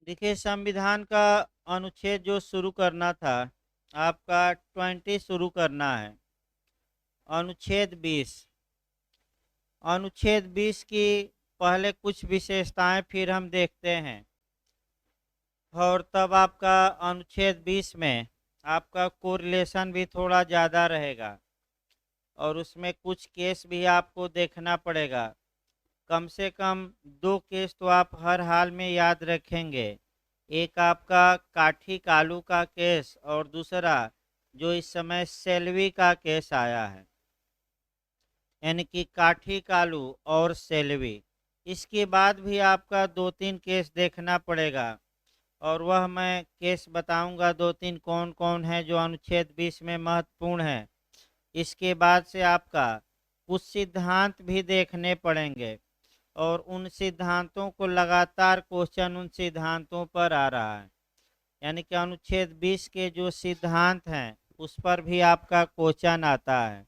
देखिए, संविधान का अनुच्छेद जो शुरू करना था, आपका 20 शुरू करना है। अनुच्छेद 20। अनुच्छेद 20 की पहले कुछ विशेषताएं फिर हम देखते हैं। और तब आपका अनुच्छेद 20 में आपका कोरिलेशन भी थोड़ा ज़्यादा रहेगा और उसमें कुछ केस भी आपको देखना पड़ेगा। कम से कम दो केस तो आप हर हाल में याद रखेंगे। एक आपका काठी कालू का केस और दूसरा जो इस समय सेल्वी का केस आया है, यानी कि काठी कालू और सेल्वी। इसके बाद भी आपका दो तीन केस देखना पड़ेगा और वह मैं केस बताऊंगा दो तीन कौन कौन है जो अनुच्छेद 20 में महत्वपूर्ण है। इसके बाद से आपका कुछ सिद्धांत भी देखने पड़ेंगे और उन सिद्धांतों को लगातार क्वेश्चन उन सिद्धांतों पर आ रहा है, यानी कि अनुच्छेद 20 के जो सिद्धांत हैं उस पर भी आपका क्वेश्चन आता है।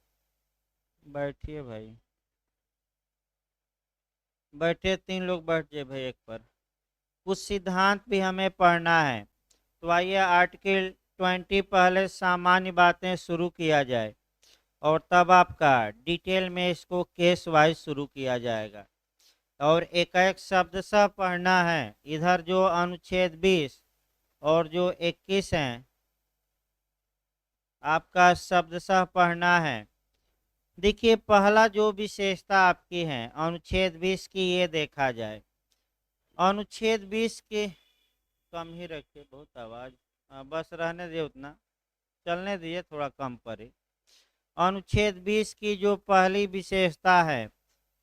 बैठिए भाई, बैठे तीन लोग बैठ जाए भाई एक पर। कुछ सिद्धांत भी हमें पढ़ना है। तो आइए आर्टिकल 20 पहले सामान्य बातें शुरू किया जाए और तब आपका डिटेल में इसको केस वाइज शुरू किया जाएगा और एक एक शब्द सा पढ़ना है। इधर जो अनुच्छेद 20 और जो 21 हैं, आपका शब्दशः पढ़ना है। देखिए, पहला जो विशेषता आपकी है अनुच्छेद 20 की, ये देखा जाए। अनुच्छेद 20 के कम ही रखिए, बहुत आवाज। बस रहने दिए उतना, चलने दिए, थोड़ा कम पड़े। अनुच्छेद 20 की जो पहली विशेषता है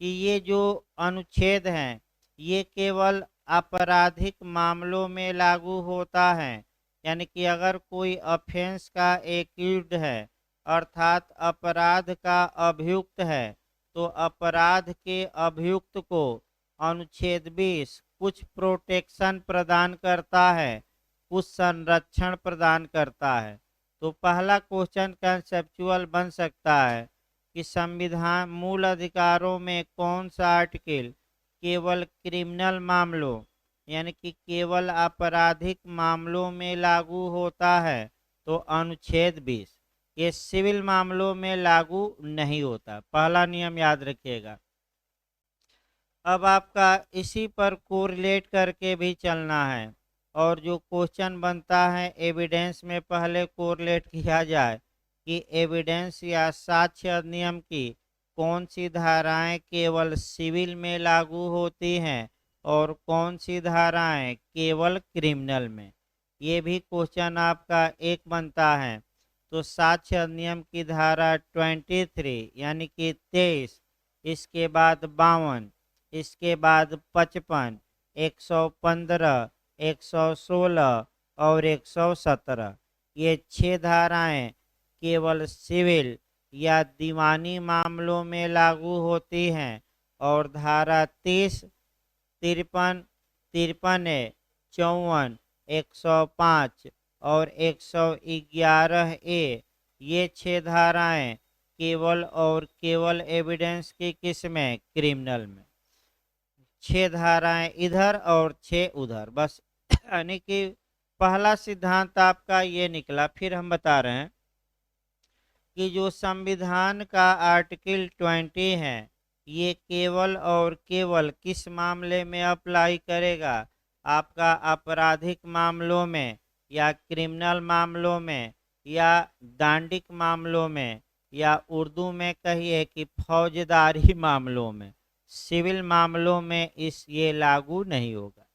कि ये जो अनुच्छेद हैं ये केवल आपराधिक मामलों में लागू होता है। यानी कि अगर कोई ऑफेंस का एक्यूज्ड है अर्थात अपराध का अभियुक्त है, तो अपराध के अभियुक्त को अनुच्छेद 20 कुछ प्रोटेक्शन प्रदान करता है, कुछ संरक्षण प्रदान करता है। तो पहला क्वेश्चन कंसेप्चुअल बन सकता है कि संविधान मूल अधिकारों में कौन सा आर्टिकल केवल क्रिमिनल मामलों यानी कि केवल आपराधिक मामलों में लागू होता है। तो अनुच्छेद 20 ये सिविल मामलों में लागू नहीं होता। पहला नियम याद रखिएगा। अब आपका इसी पर कोरिलेट करके भी चलना है और जो क्वेश्चन बनता है एविडेंस में पहले कोरिलेट किया जाए कि एविडेंस या साक्ष्य अधिनियम की कौन सी धाराएं केवल सिविल में लागू होती हैं और कौन सी धाराएं केवल क्रिमिनल में। ये भी क्वेश्चन आपका एक बनता है। तो साक्ष्य अधिनियम की धारा 23 यानी कि 23, इसके बाद 52, इसके बाद 55, 115, 116 और 117, ये 6 धाराएं केवल सिविल या दीवानी मामलों में लागू होती हैं और धारा 30, 53, 53A, 54, 105 और 111A, ये 6 धाराएं केवल और केवल एविडेंस की किस में, क्रिमिनल में। 6 धाराएं इधर और 6 उधर, बस। यानी कि पहला सिद्धांत आपका ये निकला। फिर हम बता रहे हैं कि जो संविधान का आर्टिकल 20 है ये केवल और केवल किस मामले में अप्लाई करेगा, आपका आपराधिक मामलों में या क्रिमिनल मामलों में या दांडिक मामलों में, या उर्दू में कहिए कि फौजदारी मामलों में। सिविल मामलों में ये लागू नहीं होगा।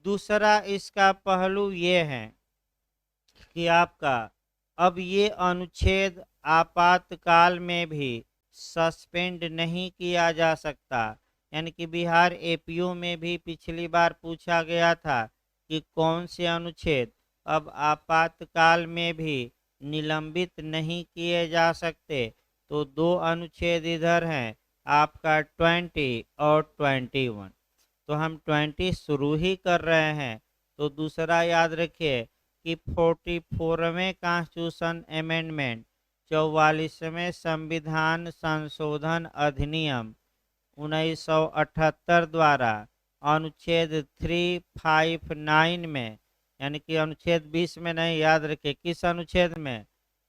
दूसरा इसका पहलू ये है कि आपका अब ये अनुच्छेद आपातकाल में भी सस्पेंड नहीं किया जा सकता। यानी कि बिहार एपीओ में भी पिछली बार पूछा गया था कि कौन से अनुच्छेद अब आपातकाल में भी निलंबित नहीं किए जा सकते। तो दो अनुच्छेद इधर हैं, आपका 20 और 21। तो हम 20 शुरू ही कर रहे हैं। तो दूसरा याद रखिए कि 44वें कॉन्स्टिट्यूशन अमेंडमेंट 44वें संविधान संशोधन अधिनियम 1978 द्वारा अनुच्छेद 359 में, यानी कि अनुच्छेद 20 में नहीं, याद रखिए किस अनुच्छेद में,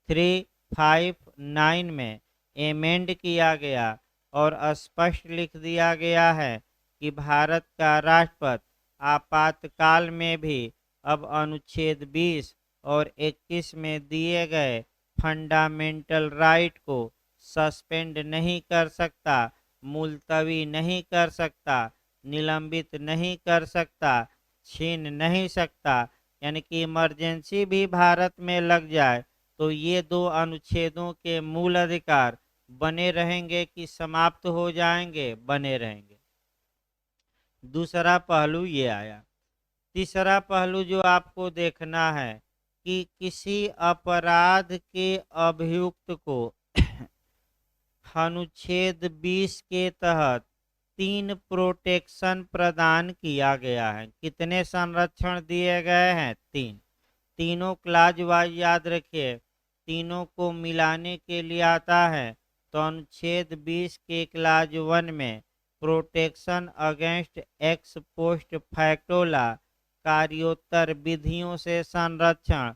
359 में एमेंड किया गया और स्पष्ट लिख दिया गया है कि भारत का राष्ट्रपति आपातकाल में भी अब अनुच्छेद 20 और 21 में दिए गए फंडामेंटल राइट को सस्पेंड नहीं कर सकता, मुलतवी नहीं कर सकता, निलंबित नहीं कर सकता, छीन नहीं सकता। यानी कि इमरजेंसी भी भारत में लग जाए तो ये दो अनुच्छेदों के मूल अधिकार बने रहेंगे कि समाप्त हो जाएंगे, बने रहेंगे। दूसरा पहलू ये आया। तीसरा पहलू जो आपको देखना है कि किसी अपराध के अभियुक्त को अनुच्छेद 20 के तहत 3 प्रोटेक्शन प्रदान किया गया है। कितने संरक्षण दिए गए हैं? 3। तीनों क्लाज वाइज याद रखिए, तीनों को मिलाने के लिए आता है तो अनुच्छेद 20 के क्लाज 1 में प्रोटेक्शन अगेंस्ट एक्स पोस्ट फैक्टोला, कार्योत्तर विधियों से संरक्षण।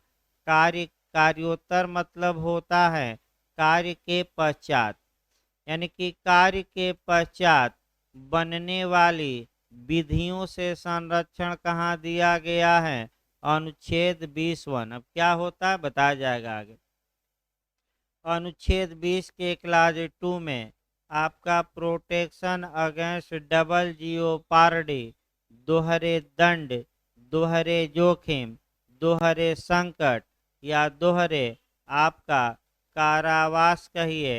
कार्योत्तर मतलब होता है कार्य के पश्चात, यानी कि कार्य के पश्चात बनने वाली विधियों से संरक्षण कहाँ दिया गया है? अनुच्छेद 20(1). अब क्या होता है बताया जाएगा आगे। अनुच्छेद 20 के क्लाज 2 में आपका प्रोटेक्शन अगेंस्ट डबल जियोपार्डी, दोहरे दंड, दोहरे जोखिम, दोहरे संकट या दोहरे आपका कारावास कहिए,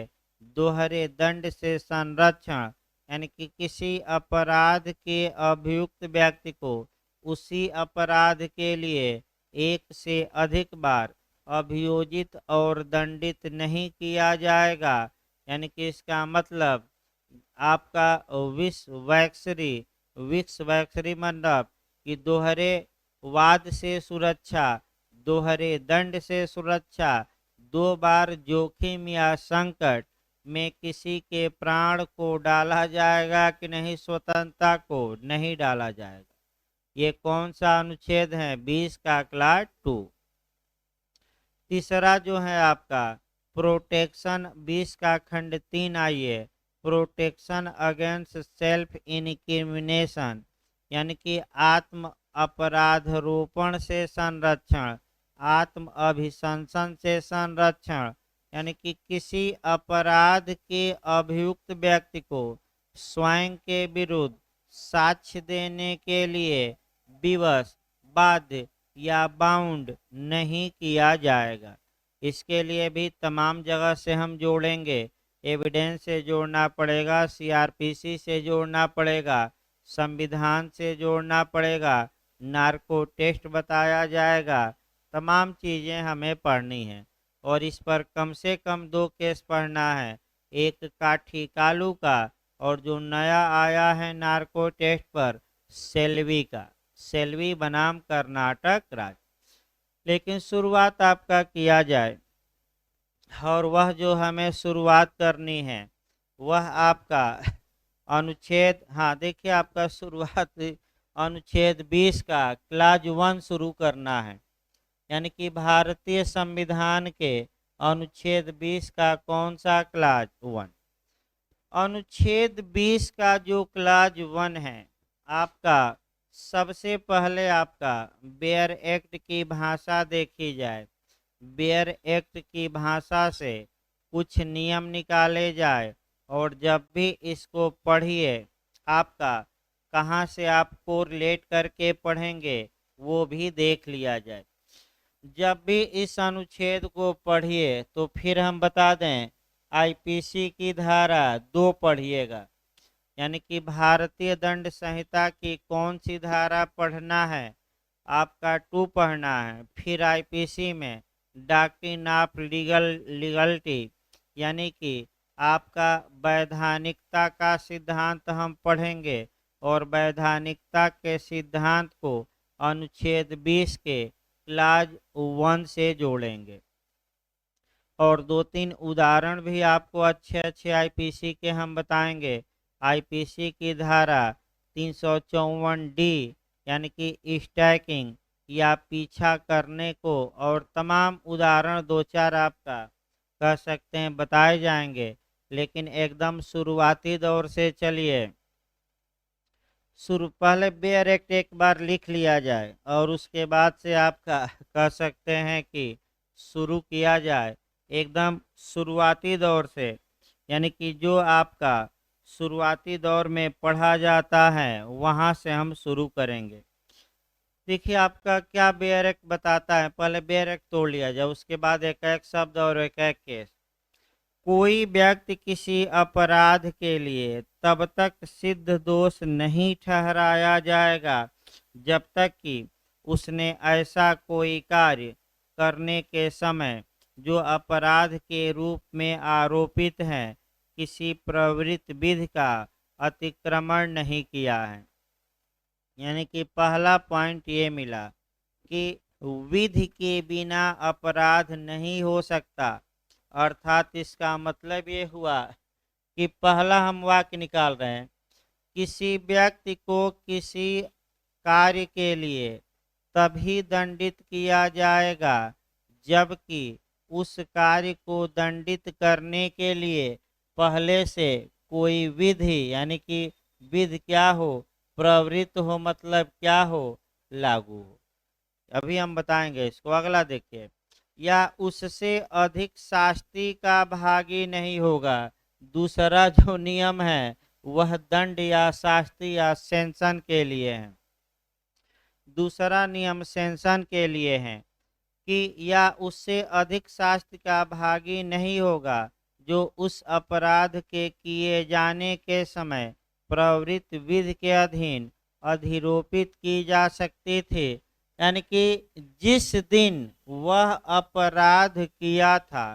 दोहरे दंड से संरक्षण। यानी कि किसी अपराध के अभियुक्त व्यक्ति को उसी अपराध के लिए एक से अधिक बार अभियोजित और दंडित नहीं किया जाएगा। यानी कि इसका मतलब आपका विक्स वैक्सरी मतलब कि दोहरे वाद से सुरक्षा, दोहरे दंड से सुरक्षा, 2 बार जोखिम या संकट में किसी के प्राण को डाला जाएगा कि नहीं, स्वतंत्रता को नहीं डाला जाएगा। ये कौन सा अनुच्छेद है? 20 का क्लास 2। तीसरा जो है आपका प्रोटेक्शन 20 का खंड 3 आइए, प्रोटेक्शन अगेंस्ट सेल्फ इनक्रिमिनेशन, यानी कि आत्म अपराधरोपण से संरक्षण, आत्म अभिशंसन से संरक्षण। यानी कि किसी अपराध के अभियुक्त व्यक्ति को स्वयं के विरुद्ध साक्ष्य देने के लिए विवश, बाध्य या बाउंड नहीं किया जाएगा। इसके लिए भी तमाम जगह से हम जोड़ेंगे, एविडेंस से जोड़ना पड़ेगा, सीआरपीसी से जोड़ना पड़ेगा, संविधान से जोड़ना पड़ेगा, नार्को टेस्ट बताया जाएगा। तमाम चीज़ें हमें पढ़नी है और इस पर कम से कम 2 केस पढ़ना है, एक काठी कालू का और जो नया आया है नार्को टेस्ट पर सेल्वी का, सेल्वी बनाम कर्नाटक राज्य। लेकिन शुरुआत आपका किया जाए और वह जो हमें शुरुआत करनी है वह आपका अनुच्छेद, हाँ देखिए आपका शुरुआत अनुच्छेद 20 का क्लाज 1 शुरू करना है। यानी कि भारतीय संविधान के अनुच्छेद 20 का कौन सा क्लाज 1? अनुच्छेद 20 का जो क्लाज 1 है आपका, सबसे पहले आपका बेयर एक्ट की भाषा देखी जाए, बेयर एक्ट की भाषा से कुछ नियम निकाले जाए और जब भी इसको पढ़िए आपका कहाँ से आप कोरिलेट करके पढ़ेंगे वो भी देख लिया जाए। जब भी इस अनुच्छेद को पढ़िए तो फिर हम बता दें आईपीसी की धारा 2 पढ़िएगा, यानी कि भारतीय दंड संहिता की कौन सी धारा पढ़ना है आपका? 2 पढ़ना है। फिर आईपीसी में डॉक्ट्रिन ऑफ लीगलिटी, यानी कि आपका वैधानिकता का सिद्धांत हम पढ़ेंगे और वैधानिकता के सिद्धांत को अनुच्छेद 20 के क्लाज 1 से जोड़ेंगे और 2-3 उदाहरण भी आपको अच्छे आईपीसी के हम बताएंगे। आईपीसी की धारा 354D यानी कि स्टैकिंग या पीछा करने को, और तमाम उदाहरण दो चार आपका कह सकते हैं बताए जाएंगे। लेकिन एकदम शुरुआती दौर से चलिए, शुरू पहले बेयर एक्ट एक बार लिख लिया जाए और उसके बाद से आपका कह सकते हैं कि शुरू किया जाए एकदम शुरुआती दौर से, यानी कि जो आपका शुरुआती दौर में पढ़ा जाता है वहाँ से हम शुरू करेंगे। देखिए आपका क्या बेयर एक्ट बताता है, पहले बेयर एक्ट तोड़ लिया जाए, उसके बाद एक एक शब्द और एक एक केस। कोई व्यक्ति किसी अपराध के लिए तब तक सिद्ध दोष नहीं ठहराया जाएगा जब तक कि उसने ऐसा कोई कार्य करने के समय जो अपराध के रूप में आरोपित है किसी प्रवृत्त विधि का अतिक्रमण नहीं किया है। यानी कि पहला पॉइंट ये मिला कि विधि के बिना अपराध नहीं हो सकता, अर्थात इसका मतलब ये हुआ कि पहला हम वाक्य निकाल रहे हैं, किसी व्यक्ति को किसी कार्य के लिए तभी दंडित किया जाएगा जबकि उस कार्य को दंडित करने के लिए पहले से कोई विधि, यानी कि विधि क्या हो, प्रवृत्त हो, मतलब क्या हो, लागू हो। अभी हम बताएंगे इसको, अगला देखिए, या उससे अधिक शास्ति का भागी नहीं होगा। दूसरा जो नियम है वह दंड या शास्ति या सेंशन के लिए है। दूसरा नियम सेंशन के लिए है कि या उससे अधिक शास्ति का भागी नहीं होगा जो उस अपराध के किए जाने के समय प्रवृत्त विधि के अधीन अधिरोपित की जा सकती थी। यानी कि जिस दिन वह अपराध किया था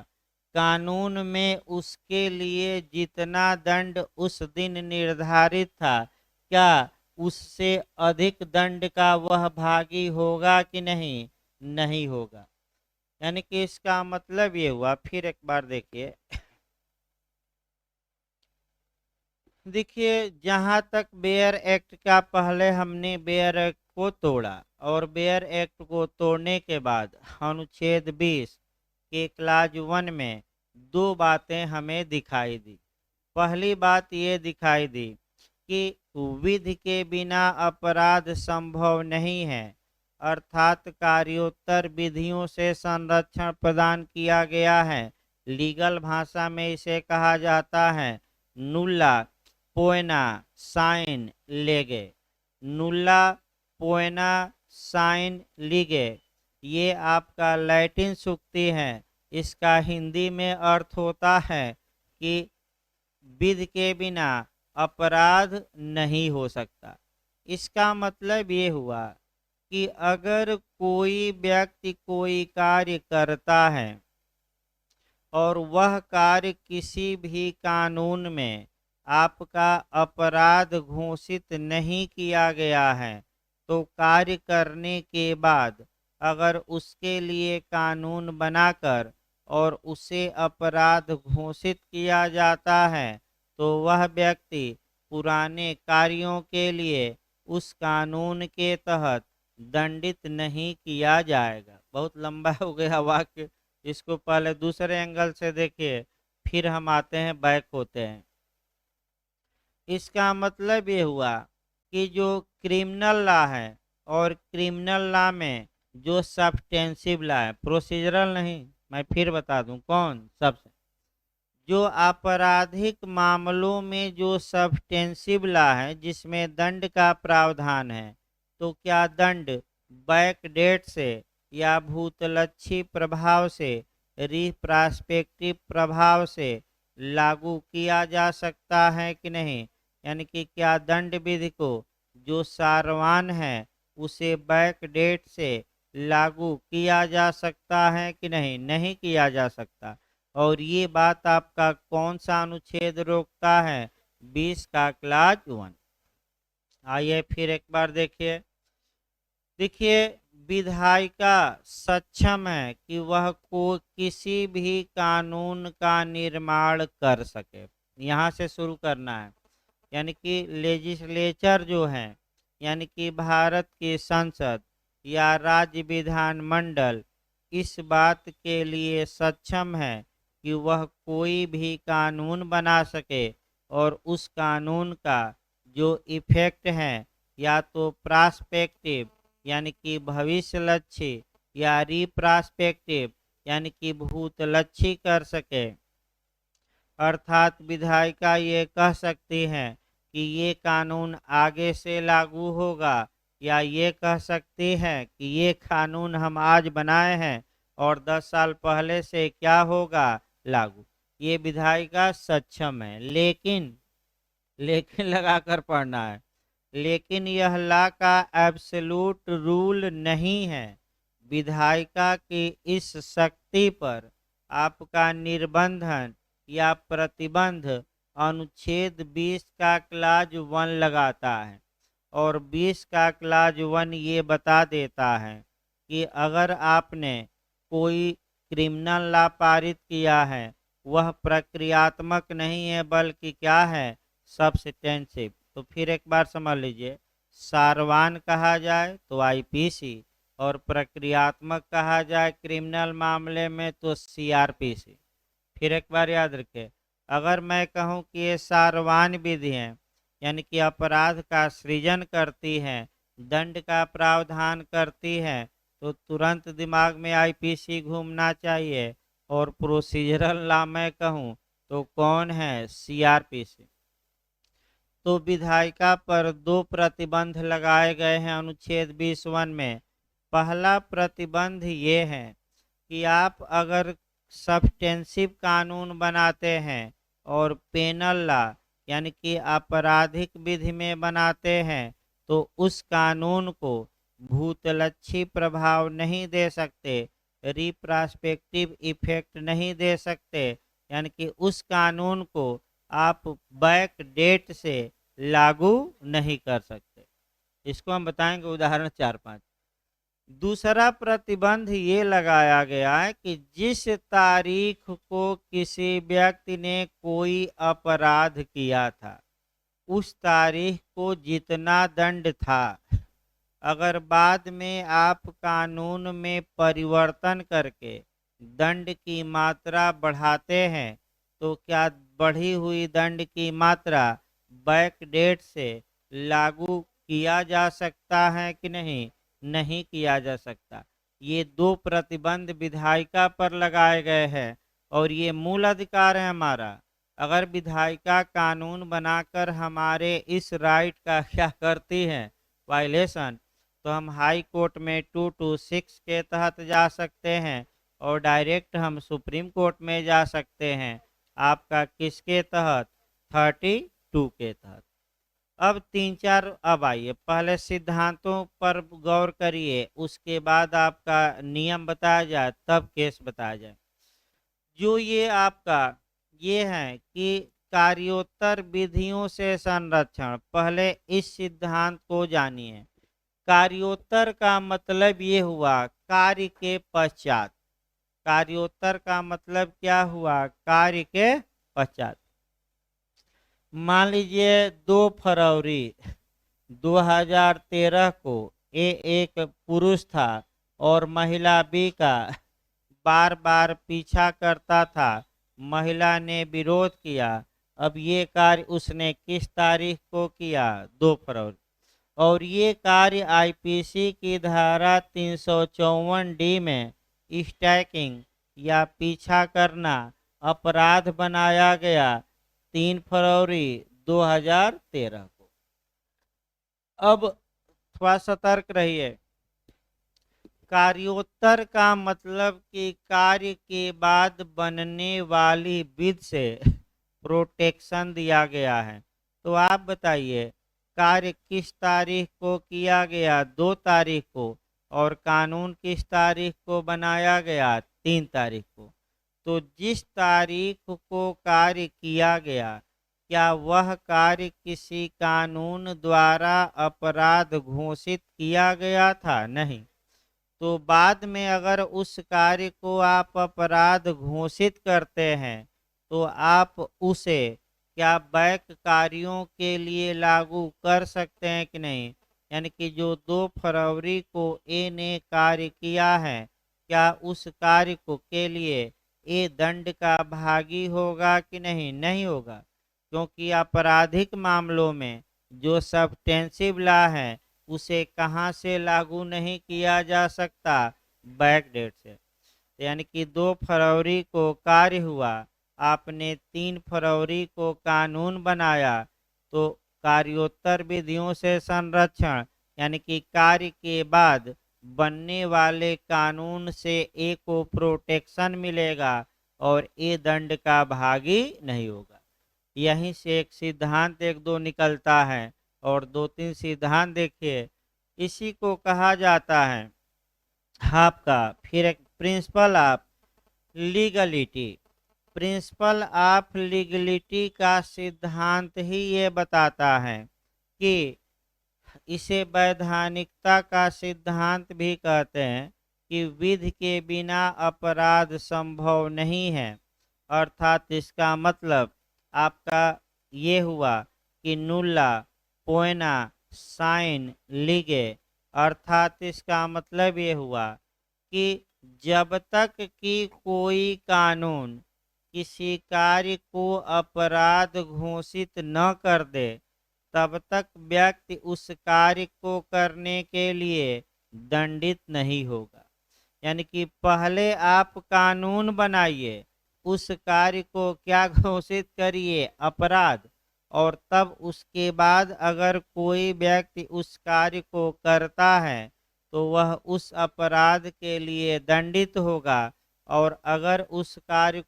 कानून में उसके लिए जितना दंड उस दिन निर्धारित था, क्या उससे अधिक दंड का वह भागी होगा कि नहीं? नहीं होगा। यानी कि इसका मतलब ये हुआ, फिर एक बार देखिए, देखिए जहां तक बेयर एक्ट का, पहले हमने बेयर एक्ट को तोड़ा और बेयर एक्ट को तोड़ने के बाद अनुच्छेद 20 के क्लाज 1 में दो बातें हमें दिखाई दी। पहली बात ये दिखाई दी कि विधि के बिना अपराध संभव नहीं है, अर्थात कार्योत्तर विधियों से संरक्षण प्रदान किया गया है। लीगल भाषा में इसे कहा जाता है नुल्ला पोएना साइन लेगे। नुल्ला पोएना साइन लीगे, ये आपका लैटिन सूक्ति है। इसका हिंदी में अर्थ होता है कि विधि के बिना अपराध नहीं हो सकता। इसका मतलब ये हुआ कि अगर कोई व्यक्ति कोई कार्य करता है और वह कार्य किसी भी कानून में आपका अपराध घोषित नहीं किया गया है, तो कार्य करने के बाद अगर उसके लिए कानून बनाकर और उसे अपराध घोषित किया जाता है तो वह व्यक्ति पुराने कार्यों के लिए उस कानून के तहत दंडित नहीं किया जाएगा। बहुत लंबा हो गया वाक्य, इसको पहले दूसरे एंगल से देखिए, फिर हम आते हैं, बैक होते हैं। इसका मतलब ये हुआ कि जो क्रिमिनल लॉ है और क्रिमिनल लॉ में जो सब्सटेंसिव लॉ है, प्रोसीजरल नहीं, मैं फिर बता दूं कौन, सबसे जो आपराधिक मामलों में जो सब्सटेंसिव लॉ है जिसमें दंड का प्रावधान है, तो क्या दंड बैक डेट से या भूतलक्षी प्रभाव से, रिप्रास्पेक्टिव प्रभाव से लागू किया जा सकता है कि नहीं? यानी कि क्या दंड विधि को जो सारवान है उसे बैक डेट से लागू किया जा सकता है कि नहीं? नहीं किया जा सकता। और ये बात आपका कौन सा अनुच्छेद रोकता है? 20 का क्लाज 1। आइए फिर एक बार देखिए, देखिए विधायिका सक्षम है कि वह को किसी भी कानून का निर्माण कर सके। यहाँ से शुरू करना है, यानी कि लेजिस्लेचर जो है, यानी कि भारत की संसद या राज्य विधान मंडल इस बात के लिए सक्षम है कि वह कोई भी कानून बना सके और उस कानून का जो इफेक्ट है या तो प्रास्पेक्टिव यानी कि भविष्यलक्षी या रिप्रास्पेक्टिव यानी कि भूतलक्षी कर सके। अर्थात विधायिका ये कह सकती है कि ये कानून आगे से लागू होगा, या ये कह सकती है कि ये कानून हम आज बनाए हैं और 10 साल पहले से क्या होगा लागू। ये विधायिका सक्षम है। लेकिन लगाकर पढ़ना है। लेकिन यह ला का एब्सोल्यूट रूल नहीं है। विधायिका की इस शक्ति पर आपका निर्बंधन या प्रतिबंध अनुच्छेद 20 का क्लाज 1 लगाता है, और 20 का क्लाज 1 ये बता देता है कि अगर आपने कोई क्रिमिनल लॉ पारित किया है, वह प्रक्रियात्मक नहीं है बल्कि क्या है, सब्सटेंसिव। तो फिर एक बार समझ लीजिए, सारवान कहा जाए तो आईपीसी, और प्रक्रियात्मक कहा जाए क्रिमिनल मामले में तो सीआरपीसी। फिर एक बार याद रखें, अगर मैं कहूं कि ये सारवान विधि है यानी कि अपराध का सृजन करती है, दंड का प्रावधान करती है, तो तुरंत दिमाग में आईपीसी घूमना चाहिए। और प्रोसीजरल लॉ मैं कहूं तो कौन है, सीआरपीसी। तो विधायिका पर 2 प्रतिबंध लगाए गए हैं अनुच्छेद 20(1) में। पहला प्रतिबंध ये है कि आप अगर सब्सटेंसिव कानून बनाते हैं और पेनल लॉ यानी कि आपराधिक विधि में बनाते हैं, तो उस कानून को भूतलक्षी प्रभाव नहीं दे सकते, रिप्रास्पेक्टिव इफेक्ट नहीं दे सकते, यानी कि उस कानून को आप बैक डेट से लागू नहीं कर सकते। इसको हम बताएंगे उदाहरण 4-5। दूसरा प्रतिबंध ये लगाया गया है कि जिस तारीख को किसी व्यक्ति ने कोई अपराध किया था, उस तारीख को जितना दंड था, अगर बाद में आप कानून में परिवर्तन करके दंड की मात्रा बढ़ाते हैं, तो क्या बढ़ी हुई दंड की मात्रा बैक डेट से लागू किया जा सकता है कि नहीं? नहीं किया जा सकता। ये 2 प्रतिबंध विधायिका पर लगाए गए हैं, और ये मूल अधिकार है हमारा। अगर विधायिका कानून बनाकर हमारे इस राइट का क्या करती है, वायलेशन, तो हम हाई कोर्ट में 226 के तहत जा सकते हैं, और डायरेक्ट हम सुप्रीम कोर्ट में जा सकते हैं। आपका किसके तहत? 32 के तहत। अब 3-4 अब आइए, पहले सिद्धांतों पर गौर करिए, उसके बाद आपका नियम बताया जाए, तब केस बताया जाए। जो ये आपका ये है कि कार्योत्तर विधियों से संरक्षण, पहले इस सिद्धांत को जानिए। कार्योत्तर का मतलब ये हुआ कार्य के पश्चात। कार्योत्तर का मतलब क्या हुआ? कार्य के पश्चात। मान लीजिए 2 फरवरी 2013 को एक पुरुष था और महिला बी का बार बार पीछा करता था, महिला ने विरोध किया। अब ये कार्य उसने किस तारीख को किया? 2 फरवरी। और ये कार्य आईपीसी की धारा 354D में स्टैकिंग या पीछा करना अपराध बनाया गया 3 फरवरी 2013 को। अब थोड़ा सतर्क रहिए। कार्योत्तर का मतलब कि कार्य के बाद बनने वाली विधि से प्रोटेक्शन दिया गया है। तो आप बताइए, कार्य किस तारीख को किया गया? 2 तारीख को। और कानून किस तारीख को बनाया गया? 3 तारीख को। तो जिस तारीख को कार्य किया गया, क्या वह कार्य किसी कानून द्वारा अपराध घोषित किया गया था? नहीं। तो बाद में अगर उस कार्य को आप अपराध घोषित करते हैं, तो आप उसे क्या बैक कार्यों के लिए लागू कर सकते हैं कि नहीं। यानी कि जो 2 फरवरी को ए ने कार्य किया है, क्या उस कार्य को के लिए ए दंड का भागी होगा कि नहीं, नहीं होगा। क्योंकि आपराधिक मामलों में जो सब्टेंसिव लॉ है उसे कहाँ से लागू नहीं किया जा सकता, बैक डेट से। यानी कि 2 फरवरी को कार्य हुआ, आपने 3 फरवरी को कानून बनाया, तो कार्योत्तर विधियों से संरक्षण यानी कि कार्य के बाद बनने वाले कानून से ए को प्रोटेक्शन मिलेगा और ए दंड का भागी नहीं होगा। यहीं से एक सिद्धांत 1-2 निकलता है और 2-3 सिद्धांत देखिए। इसी को कहा जाता है आपका फिर एक principle of legality. Principle of legality का सिद्धांत ही ये बताता है कि इसे वैधानिकता का सिद्धांत भी कहते हैं कि विधि के बिना अपराध संभव नहीं है। अर्थात इसका मतलब आपका ये हुआ कि नुल्ला पोएना साइन लीगे। अर्थात इसका मतलब ये हुआ कि जब तक कि कोई कानून किसी कार्य को अपराध घोषित न कर दे, तब तक व्यक्ति उस कार्य को करने के लिए दंडित नहीं होगा। यानी कि पहले आप कानून बनाइए, उस कार्य को क्या घोषित करिए, अपराध, और तब उसके बाद अगर कोई व्यक्ति उस कार्य को करता है तो वह उस अपराध के लिए दंडित होगा। और अगर उस कार्य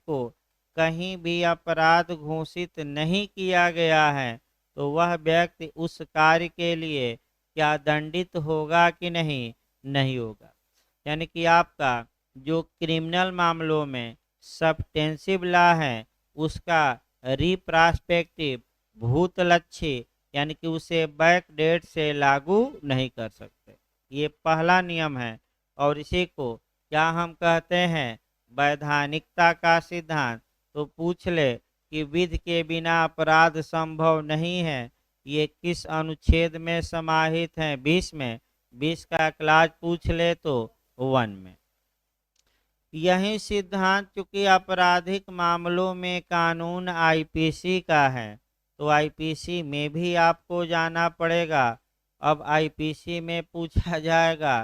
को कहीं भी अपराध घोषित नहीं किया गया है तो वह व्यक्ति उस कार्य के लिए क्या दंडित होगा कि नहीं, नहीं होगा। यानी कि आपका जो क्रिमिनल मामलों में सब्टेंसिव लॉ है उसका रिप्रोस्पेक्टिव भूतलक्षी यानी कि उसे बैक डेट से लागू नहीं कर सकते। ये पहला नियम है और इसी को क्या हम कहते हैं, वैधानिकता का सिद्धांत। तो पूछ ले कि विधि के बिना अपराध संभव नहीं है, ये किस अनुच्छेद में समाहित है, 20 में। 20 का क्लास पूछ ले तो 1 में। यही सिद्धांत चूंकि आपराधिक मामलों में कानून आईपीसी का है तो आईपीसी में भी आपको जाना पड़ेगा। अब आईपीसी में पूछा जाएगा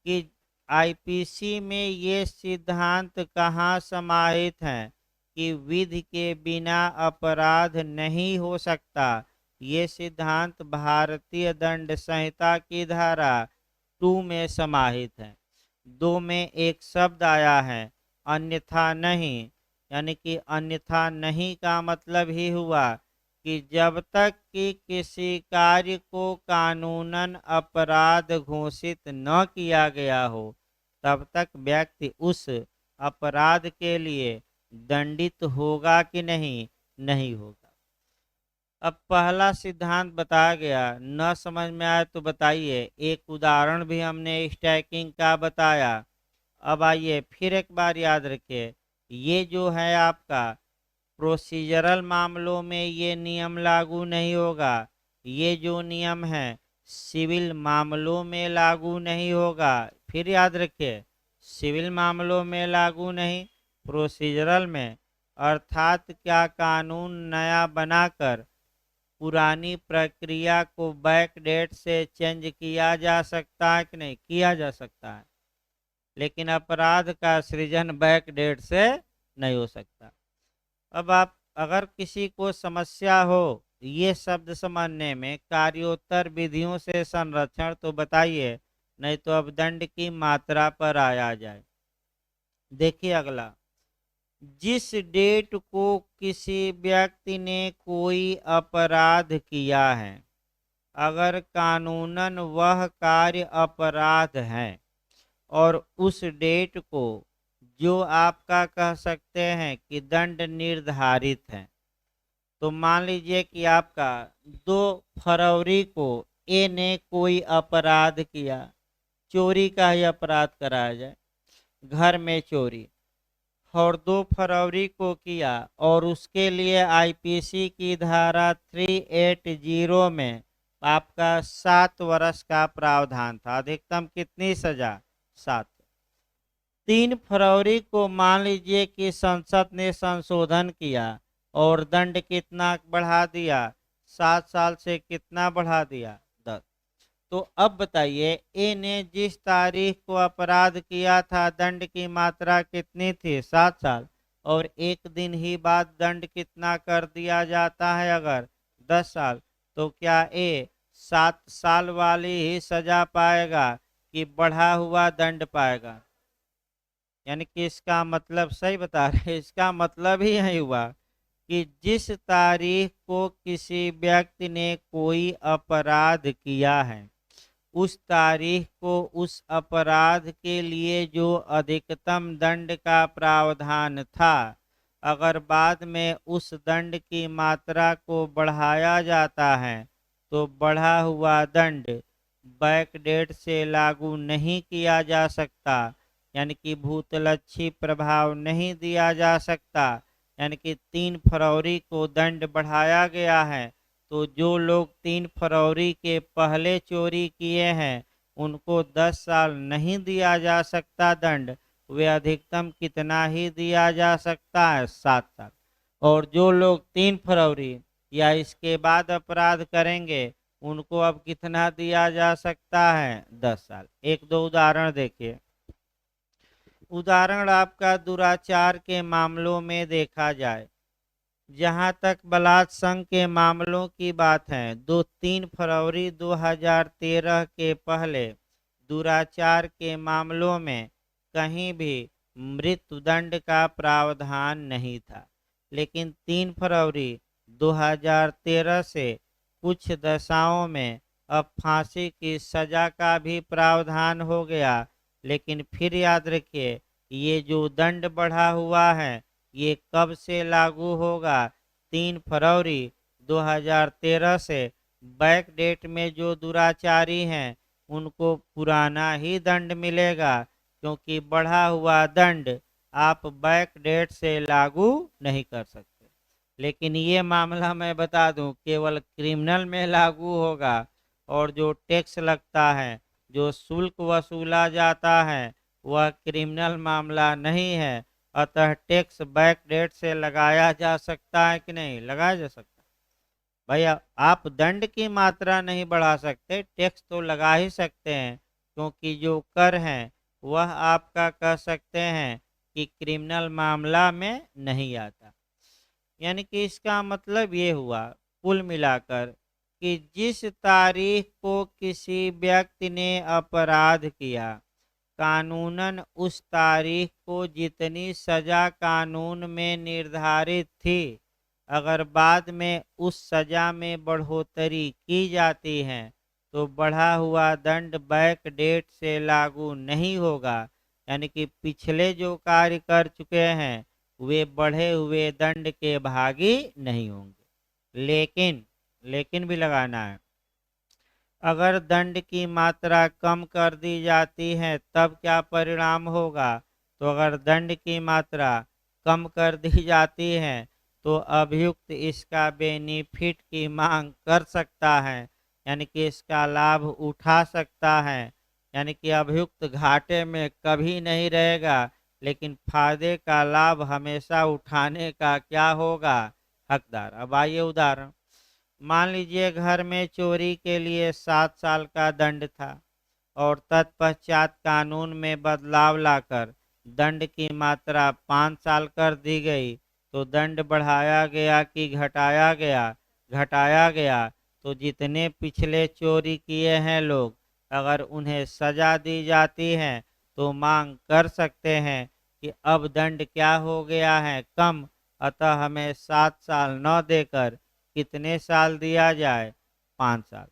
कि आईपीसी में ये सिद्धांत कहाँ समाहित हैं कि विधि के बिना अपराध नहीं हो सकता। ये सिद्धांत भारतीय दंड संहिता की धारा 2 में समाहित है। 2 में एक शब्द आया है अन्यथा नहीं, यानी कि अन्यथा नहीं का मतलब ही हुआ कि जब तक कि किसी कार्य को कानूनन अपराध घोषित न किया गया हो तब तक व्यक्ति उस अपराध के लिए दंडित होगा कि नहीं, नहीं होगा। अब पहला सिद्धांत बताया गया, न समझ में आए तो बताइए। एक उदाहरण भी हमने स्टैकिंग का बताया। अब आइए फिर एक बार याद रखिए, ये जो है आपका प्रोसीजरल मामलों में ये नियम लागू नहीं होगा। ये जो नियम है सिविल मामलों में लागू नहीं होगा। फिर याद रखिए, सिविल मामलों में लागू नहीं, प्रोसीजरल में। अर्थात क्या कानून नया बनाकर पुरानी प्रक्रिया को बैक डेट से चेंज किया जा सकता है कि नहीं, किया जा सकता है। लेकिन अपराध का सृजन बैक डेट से नहीं हो सकता। अब आप अगर किसी को समस्या हो ये शब्द समझने में कार्योत्तर विधियों से संरक्षण तो बताइए, नहीं तो अब दंड की मात्रा पर आया जाए। देखिए अगला, जिस डेट को किसी व्यक्ति ने कोई अपराध किया है, अगर कानूनन वह कार्य अपराध है और उस डेट को जो आपका कह सकते हैं कि दंड निर्धारित है, तो मान लीजिए कि आपका 2 फरवरी को ए ने कोई अपराध किया, चोरी का ही अपराध कराया जाए, घर में चोरी। और 2 फरवरी को किया और उसके लिए आईपीसी की धारा 380 में आपका 7 वर्ष का प्रावधान था। अधिकतम कितनी सजा? 7। 3 फरवरी को मान लीजिए कि संसद ने संशोधन किया और दंड कितना बढ़ा दिया? 7 साल से कितना बढ़ा दिया? 10। तो अब बताइए, ए ने जिस तारीख को अपराध किया था दंड की मात्रा कितनी थी? 7 साल। और एक दिन ही बाद दंड कितना कर दिया जाता है अगर? 10 साल। तो क्या ए 7 साल वाली ही सजा पाएगा कि बढ़ा हुआ दंड पाएगा? यानी कि इसका मतलब, सही बता रहे, इसका मतलब ही यही हुआ कि जिस तारीख को किसी व्यक्ति ने कोई अपराध किया है उस तारीख को उस अपराध के लिए जो अधिकतम दंड का प्रावधान था, अगर बाद में उस दंड की मात्रा को बढ़ाया जाता है तो बढ़ा हुआ दंड बैक डेट से लागू नहीं किया जा सकता, यानी कि भूतलक्षी प्रभाव नहीं दिया जा सकता। यानी कि 3 फरवरी को दंड बढ़ाया गया है तो जो लोग 3 फरवरी के पहले चोरी किए हैं उनको 10 साल नहीं दिया जा सकता दंड, वे अधिकतम कितना ही दिया जा सकता है? 7 साल। और जो लोग 3 फरवरी या इसके बाद अपराध करेंगे उनको अब कितना दिया जा सकता है? 10 साल। एक दो उदाहरण देखिए। उदाहरण आपका दुराचार के मामलों में देखा जाए। जहां तक बलात्संग के मामलों की बात है, 3 फरवरी 2013 के पहले दुराचार के मामलों में कहीं भी मृत्युदंड का प्रावधान नहीं था। लेकिन 3 फरवरी 2013 से कुछ दशाओं में अब फांसी की सजा का भी प्रावधान हो गया। लेकिन फिर याद रखिए, ये जो दंड बढ़ा हुआ है ये कब से लागू होगा? 3 फरवरी 2013 से। बैक डेट में जो दुराचारी हैं उनको पुराना ही दंड मिलेगा, क्योंकि बढ़ा हुआ दंड आप बैक डेट से लागू नहीं कर सकते। लेकिन ये मामला मैं बता दूं केवल क्रिमिनल में लागू होगा, और जो टैक्स लगता है, जो शुल्क वसूला जाता है, वह क्रिमिनल मामला नहीं है। अतः टैक्स बैक डेट से लगाया जा सकता है कि नहीं? लगाया जा सकता है। भैया आप दंड की मात्रा नहीं बढ़ा सकते, टैक्स तो लगा ही सकते हैं, क्योंकि जो कर है वह आपका कह सकते हैं कि क्रिमिनल मामला में नहीं आता। यानी कि इसका मतलब ये हुआ कुल मिलाकर कि जिस तारीख को किसी व्यक्ति ने अपराध किया, कानूनन उस तारीख को जितनी सजा कानून में निर्धारित थी, अगर बाद में उस सजा में बढ़ोतरी की जाती है तो बढ़ा हुआ दंड बैक डेट से लागू नहीं होगा। यानी कि पिछले जो कार्य कर चुके हैं वे बढ़े हुए दंड के भागी नहीं होंगे। लेकिन भी लगाना है, अगर दंड की मात्रा कम कर दी जाती है तब क्या परिणाम होगा? तो अगर दंड की मात्रा कम कर दी जाती है तो अभियुक्त इसका बेनिफिट की मांग कर सकता है, यानी कि इसका लाभ उठा सकता है। यानी कि अभियुक्त घाटे में कभी नहीं रहेगा, लेकिन फायदे का लाभ हमेशा उठाने का क्या होगा? हकदार। अब आइए उदाहरण। मान लीजिए घर में चोरी के लिए 7 साल का दंड था और तत्पश्चात कानून में बदलाव लाकर दंड की मात्रा 5 साल कर दी गई। तो दंड बढ़ाया गया कि घटाया गया? घटाया गया। तो जितने पिछले चोरी किए हैं लोग, अगर उन्हें सजा दी जाती है तो मांग कर सकते हैं कि अब दंड क्या हो गया है? कम। अतः हमें 7 साल न देकर कितने साल दिया जाए? 5 साल।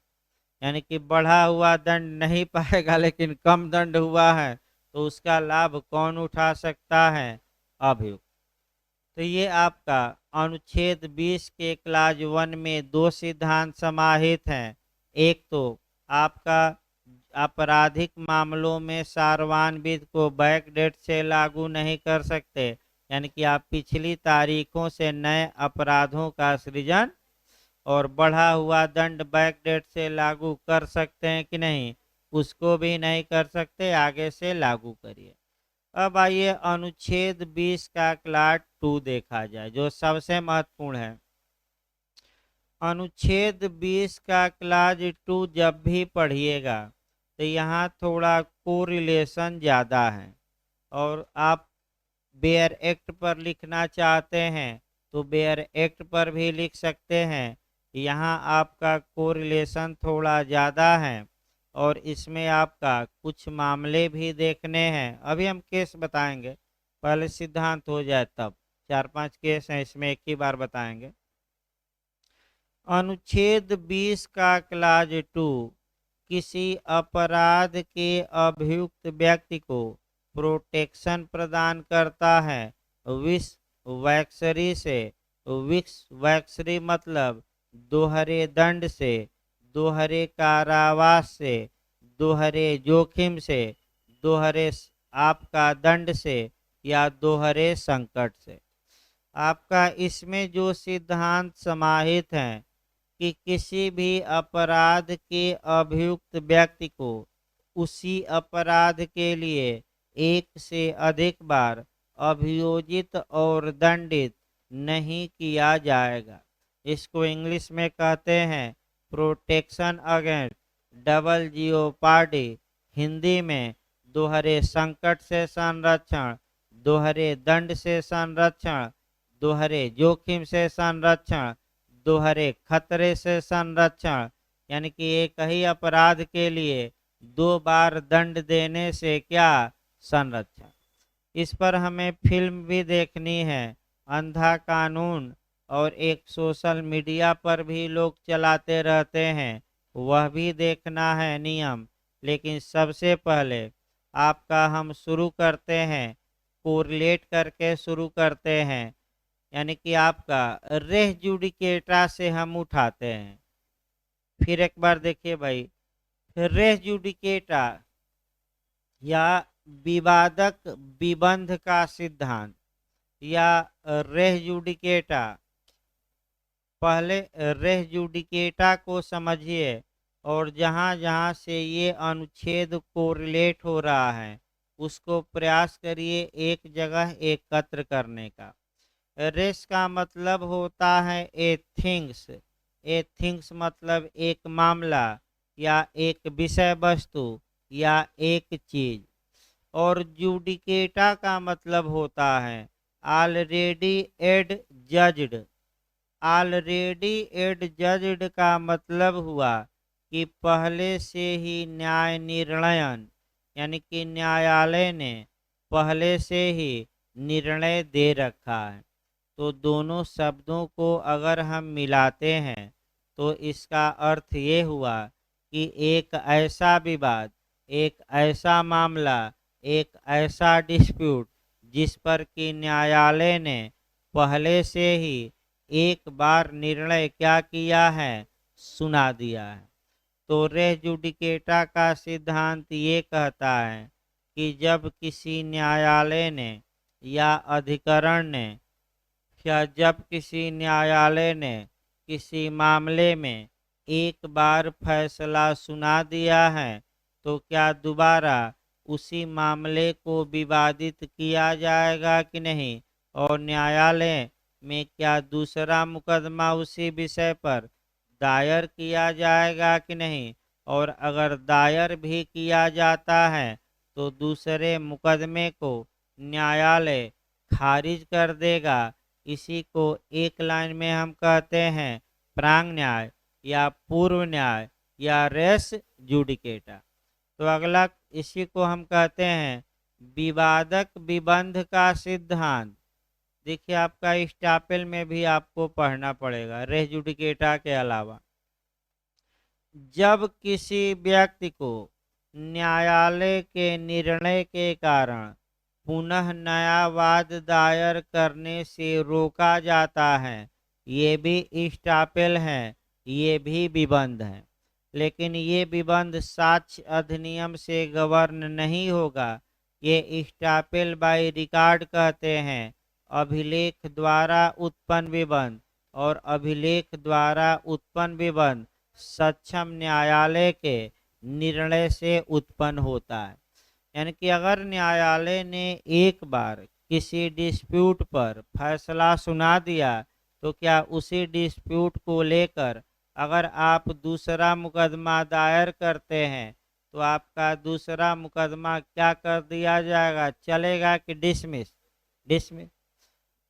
यानी कि बढ़ा हुआ दंड नहीं पाएगा, लेकिन कम दंड हुआ है तो उसका लाभ कौन उठा सकता है? अभियुक्त। तो ये आपका अनुच्छेद 20 के क्लाज 1 में 2 सिद्धांत समाहित हैं। एक तो आपका आपराधिक मामलों में सारवान विधि को बैक डेट से लागू नहीं कर सकते, यानी कि आप पिछली तारीखों से नए अपराधों का सृजन और बढ़ा हुआ दंड बैकडेट से लागू कर सकते हैं कि नहीं, उसको भी नहीं कर सकते, आगे से लागू करिए। अब आइए अनुच्छेद 20 का क्लास 2 देखा जाए, जो सबसे महत्वपूर्ण है। अनुच्छेद 20 का क्लास 2 जब भी पढ़िएगा तो यहाँ थोड़ा कोरिलेशन ज़्यादा है, और आप बेयर एक्ट पर लिखना चाहते हैं तो बेयर एक्ट पर भी लिख सकते हैं। यहाँ आपका कोरिलेशन थोड़ा ज़्यादा है, और इसमें आपका कुछ मामले भी देखने हैं। अभी हम केस बताएंगे, पहले सिद्धांत हो जाए तब। 4-5 केस हैं, इसमें एक ही बार बताएंगे। अनुच्छेद 20 का क्लाज 2 किसी अपराध के अभियुक्त व्यक्ति को प्रोटेक्शन प्रदान करता है विक्स वैक्सरी से। विक्स वैक्सरी मतलब दोहरे दंड से, दोहरे कारावास से, दोहरे जोखिम से, दोहरे आपका दंड से, या दोहरे संकट से। आपका इसमें जो सिद्धांत समाहित हैं कि किसी भी अपराध के अभियुक्त व्यक्ति को उसी अपराध के लिए एक से अधिक बार अभियोजित और दंडित नहीं किया जाएगा। इसको इंग्लिश में कहते हैं protection against double jeopardy, Hindi में दोहरे संकट से संरक्षण, दोहरे दंड से संरक्षण, दोहरे जोखिम से संरक्षण, दोहरे खतरे से संरक्षण। यानी कि एक ही अपराध के लिए 2 बार दंड देने से क्या, संरक्षण। इस पर हमें फिल्म भी देखनी है, अंधा कानून, और एक सोशल मीडिया पर भी लोग चलाते रहते हैं, वह भी देखना है नियम। लेकिन सबसे पहले आपका हम शुरू करते हैं, कोरिलेट करके शुरू करते हैं, यानी कि आपका रेह जुडिकेटा से हम उठाते हैं। फिर एक बार देखिए भाई, रेह जुडिकेटा या विवादक विबंध का सिद्धांत या रेह जुडिकेटा। पहले रेह जुडिकेटा को समझिए, और जहाँ जहाँ से ये अनुच्छेद कोरिलेट हो रहा है उसको प्रयास करिए एक जगह एकत्र करने का। रेस का मतलब होता है ए थिंग्स। ए थिंग्स मतलब एक मामला या एक विषय वस्तु या एक चीज। और जुडिकेटा का मतलब होता है already adjudged. Already adjudged का मतलब हुआ कि पहले से ही न्याय निर्णयन, यानी कि न्यायालय ने पहले से ही निर्णय दे रखा है। तो दोनों शब्दों को अगर हम मिलाते हैं तो इसका अर्थ ये हुआ कि एक ऐसा विवाद, एक ऐसा मामला, एक ऐसा डिस्प्यूट जिस पर कि न्यायालय ने पहले से ही एक बार निर्णय क्या किया है, सुना दिया है। तो रेह जुडिकेटा का सिद्धांत ये कहता है कि जब किसी न्यायालय ने या अधिकरण ने, या जब किसी न्यायालय ने किसी मामले में एक बार फैसला सुना दिया है तो क्या दोबारा उसी मामले को विवादित किया जाएगा कि नहीं, और न्यायालय में क्या दूसरा मुकदमा उसी विषय पर दायर किया जाएगा कि नहीं। और अगर दायर भी किया जाता है तो दूसरे मुकदमे को न्यायालय खारिज कर देगा। इसी को एक लाइन में हम कहते हैं प्रांग न्याय या पूर्व न्याय या रेस जुडिकेटा। तो अगला इसी को हम कहते हैं विवादक विबंध का सिद्धांत। देखिए आपका स्टापेल में भी आपको पढ़ना पड़ेगा रेस जुडिकेटा के अलावा। जब किसी व्यक्ति को न्यायालय के निर्णय के कारण पुनः नया वाद दायर करने से रोका जाता है, ये भी स्टापेल है, ये भी विबंध है। लेकिन ये विबंध साक्ष्य अधिनियम से गवर्न नहीं होगा, ये स्टापेल बाय रिकॉर्ड कहते हैं अभिलेख द्वारा उत्पन्न विबंध और अभिलेख द्वारा उत्पन्न विबंध सक्षम न्यायालय के निर्णय से उत्पन्न होता है। यानी कि अगर न्यायालय ने एक बार किसी डिस्प्यूट पर फैसला सुना दिया तो क्या उसी डिस्प्यूट को लेकर अगर आप दूसरा मुकदमा दायर करते हैं तो आपका दूसरा मुकदमा क्या कर दिया जाएगा, चलेगा कि डिसमिस? डिसमिस।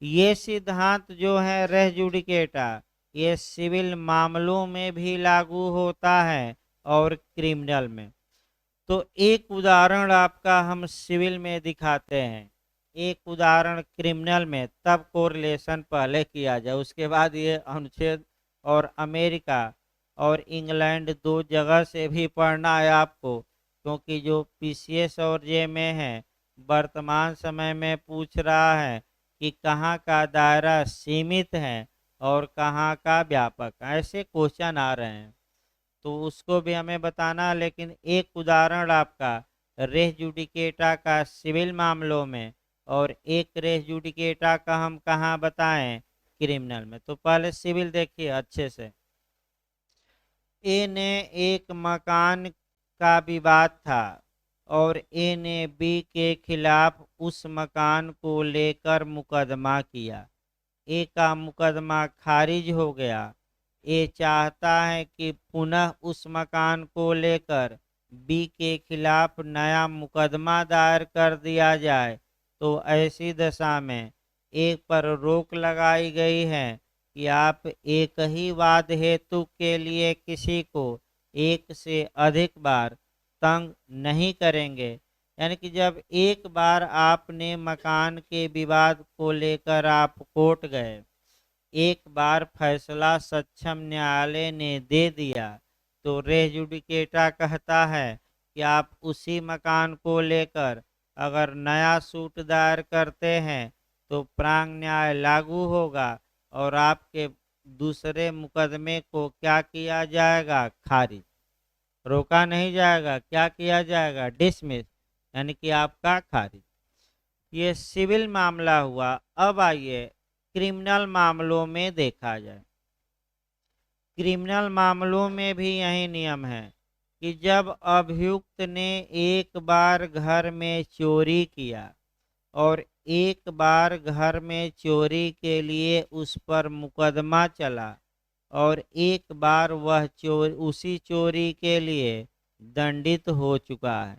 ये सिद्धांत जो है रेस जुडिकेटा, ये सिविल मामलों में भी लागू होता है और क्रिमिनल में। तो एक उदाहरण आपका हम सिविल में दिखाते हैं, एक उदाहरण क्रिमिनल में, तब कोरिलेशन पहले किया जाए, उसके बाद ये अनुच्छेद। और अमेरिका और इंग्लैंड दो जगह से भी पढ़ना है आपको, क्योंकि जो पीसीएस और जे में है वर्तमान समय में पूछ रहा है कि कहाँ का दायरा सीमित है और कहाँ का व्यापक, ऐसे क्वेश्चन आ रहे हैं तो उसको भी हमें बताना। लेकिन एक उदाहरण आपका रेस जुडिकेटा का सिविल मामलों में और एक रेस जुडिकेटा का हम कहाँ बताएं, क्रिमिनल में। तो पहले सिविल देखिए अच्छे से। ए ने एक मकान का विवाद था और ए ने बी के खिलाफ उस मकान को लेकर मुकदमा किया। ए का मुकदमा खारिज हो गया। ए चाहता है कि पुनः उस मकान को लेकर बी के खिलाफ नया मुकदमा दायर कर दिया जाए। तो ऐसी दशा में ए पर रोक लगाई गई है कि आप एक ही वाद हेतु के लिए किसी को एक से अधिक बार तंग नहीं करेंगे। यानी कि जब एक बार आपने मकान के विवाद को लेकर आप कोर्ट गए, एक बार फैसला सक्षम न्यायालय ने दे दिया, तो रेस जुडिकेटा कहता है कि आप उसी मकान को लेकर अगर नया सूट दायर करते हैं तो प्रांग न्याय लागू होगा और आपके दूसरे मुकदमे को क्या किया जाएगा, खारिज, रोका नहीं जाएगा, क्या किया जाएगा, डिसमिस, यानी कि आपका खारिज। ये सिविल मामला हुआ। अब आइए क्रिमिनल मामलों में देखा जाए। क्रिमिनल मामलों में भी यही नियम है कि जब अभियुक्त ने एक बार घर में चोरी किया और एक बार घर में चोरी के लिए उस पर मुकदमा चला और एक बार वह उसी चोरी के लिए दंडित हो चुका है,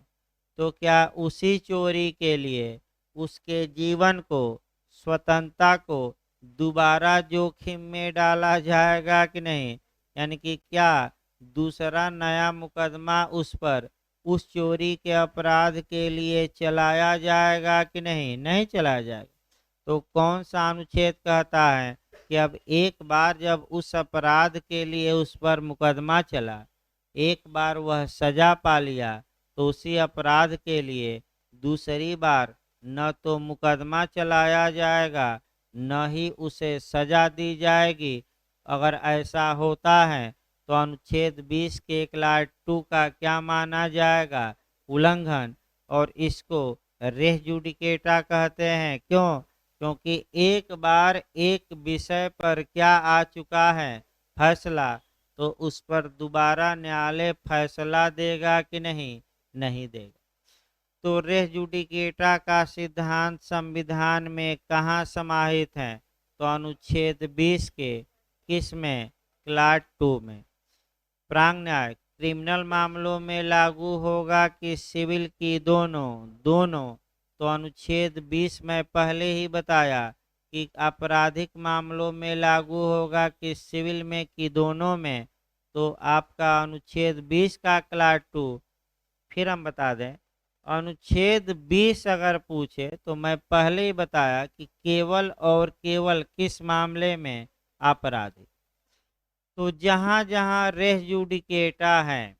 तो क्या उसी चोरी के लिए उसके जीवन को, स्वतंत्रता को दोबारा जोखिम में डाला जाएगा कि नहीं? यानी कि क्या दूसरा नया मुकदमा उस पर उस चोरी के अपराध के लिए चलाया जाएगा कि नहीं? नहीं चलाया जाएगा। तो कौन सा अनुच्छेद कहता है कि अब एक बार जब उस अपराध के लिए उस पर मुकदमा चला, एक बार वह सजा पा लिया, तो उसी अपराध के लिए दूसरी बार न तो मुकदमा चलाया जाएगा न ही उसे सजा दी जाएगी। अगर ऐसा होता है तो अनुच्छेद 20 के क्लास 2 का क्या माना जाएगा, उल्लंघन, और इसको रेस जुडिकेटा कहते हैं। क्यों? क्योंकि एक बार एक विषय पर क्या आ चुका है, फैसला, तो उस पर दोबारा न्यायालय फैसला देगा कि नहीं? नहीं देगा। तो रेस जुडिकेटा का सिद्धांत संविधान में कहाँ समाहित है? तो अनुच्छेद 20 के किस में? क्लास 2 में। प्रांग न्याय क्रिमिनल मामलों में लागू होगा कि सिविल की? दोनों। तो अनुच्छेद 20 में पहले ही बताया कि आपराधिक मामलों में लागू होगा कि सिविल में कि दोनों में। तो आपका अनुच्छेद 20 का क्लास 2, फिर हम बता दें अनुच्छेद 20 अगर पूछे तो मैं पहले ही बताया कि केवल और केवल किस मामले में? आपराधिक। तो जहाँ जहाँ रेस जुडिकेटा है,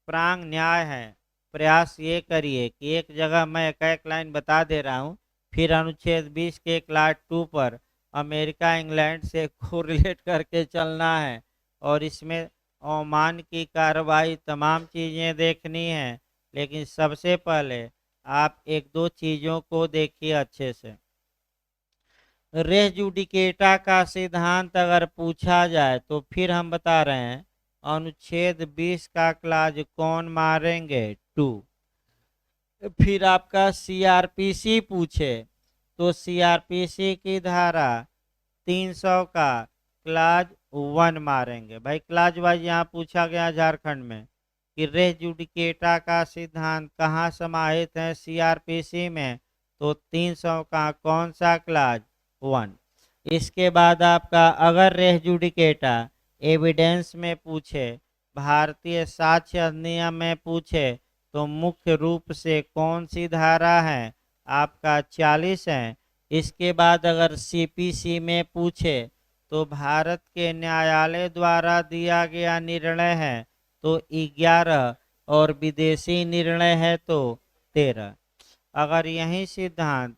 प्रांग न्याय है, प्रयास ये करिए कि एक जगह मैं एक लाइन बता दे रहा हूँ, फिर अनुच्छेद 20 के क्लास 2 पर अमेरिका इंग्लैंड से कोरिलेट करके चलना है और इसमें ओमान की कार्रवाई तमाम चीज़ें देखनी है। लेकिन सबसे पहले आप एक दो चीज़ों को देखिए अच्छे से। रेस जुडिकेटा का सिद्धांत अगर पूछा जाए तो फिर हम बता रहे हैं अनुच्छेद 20 का क्लाज कौन मारेंगे? टू। फिर आपका सीआरपीसी पूछे तो सीआरपीसी की धारा 300 का क्लाज 1 मारेंगे। भाई क्लाज वाइज यहाँ पूछा गया झारखंड में कि रेस जुडिकेटा का सिद्धांत कहाँ समाहित है सीआरपीसी में, तो 300 का कौन सा क्लाज? 1। इसके बाद आपका अगर रेस जुडिकेटा एविडेंस में पूछे, भारतीय साक्ष्य अधिनियम में पूछे, तो मुख्य रूप से कौन सी धारा है? आपका 40 है। इसके बाद अगर सीपीसी में पूछे तो भारत के न्यायालय द्वारा दिया गया निर्णय है तो 11 और विदेशी निर्णय है तो 13। अगर यही सिद्धांत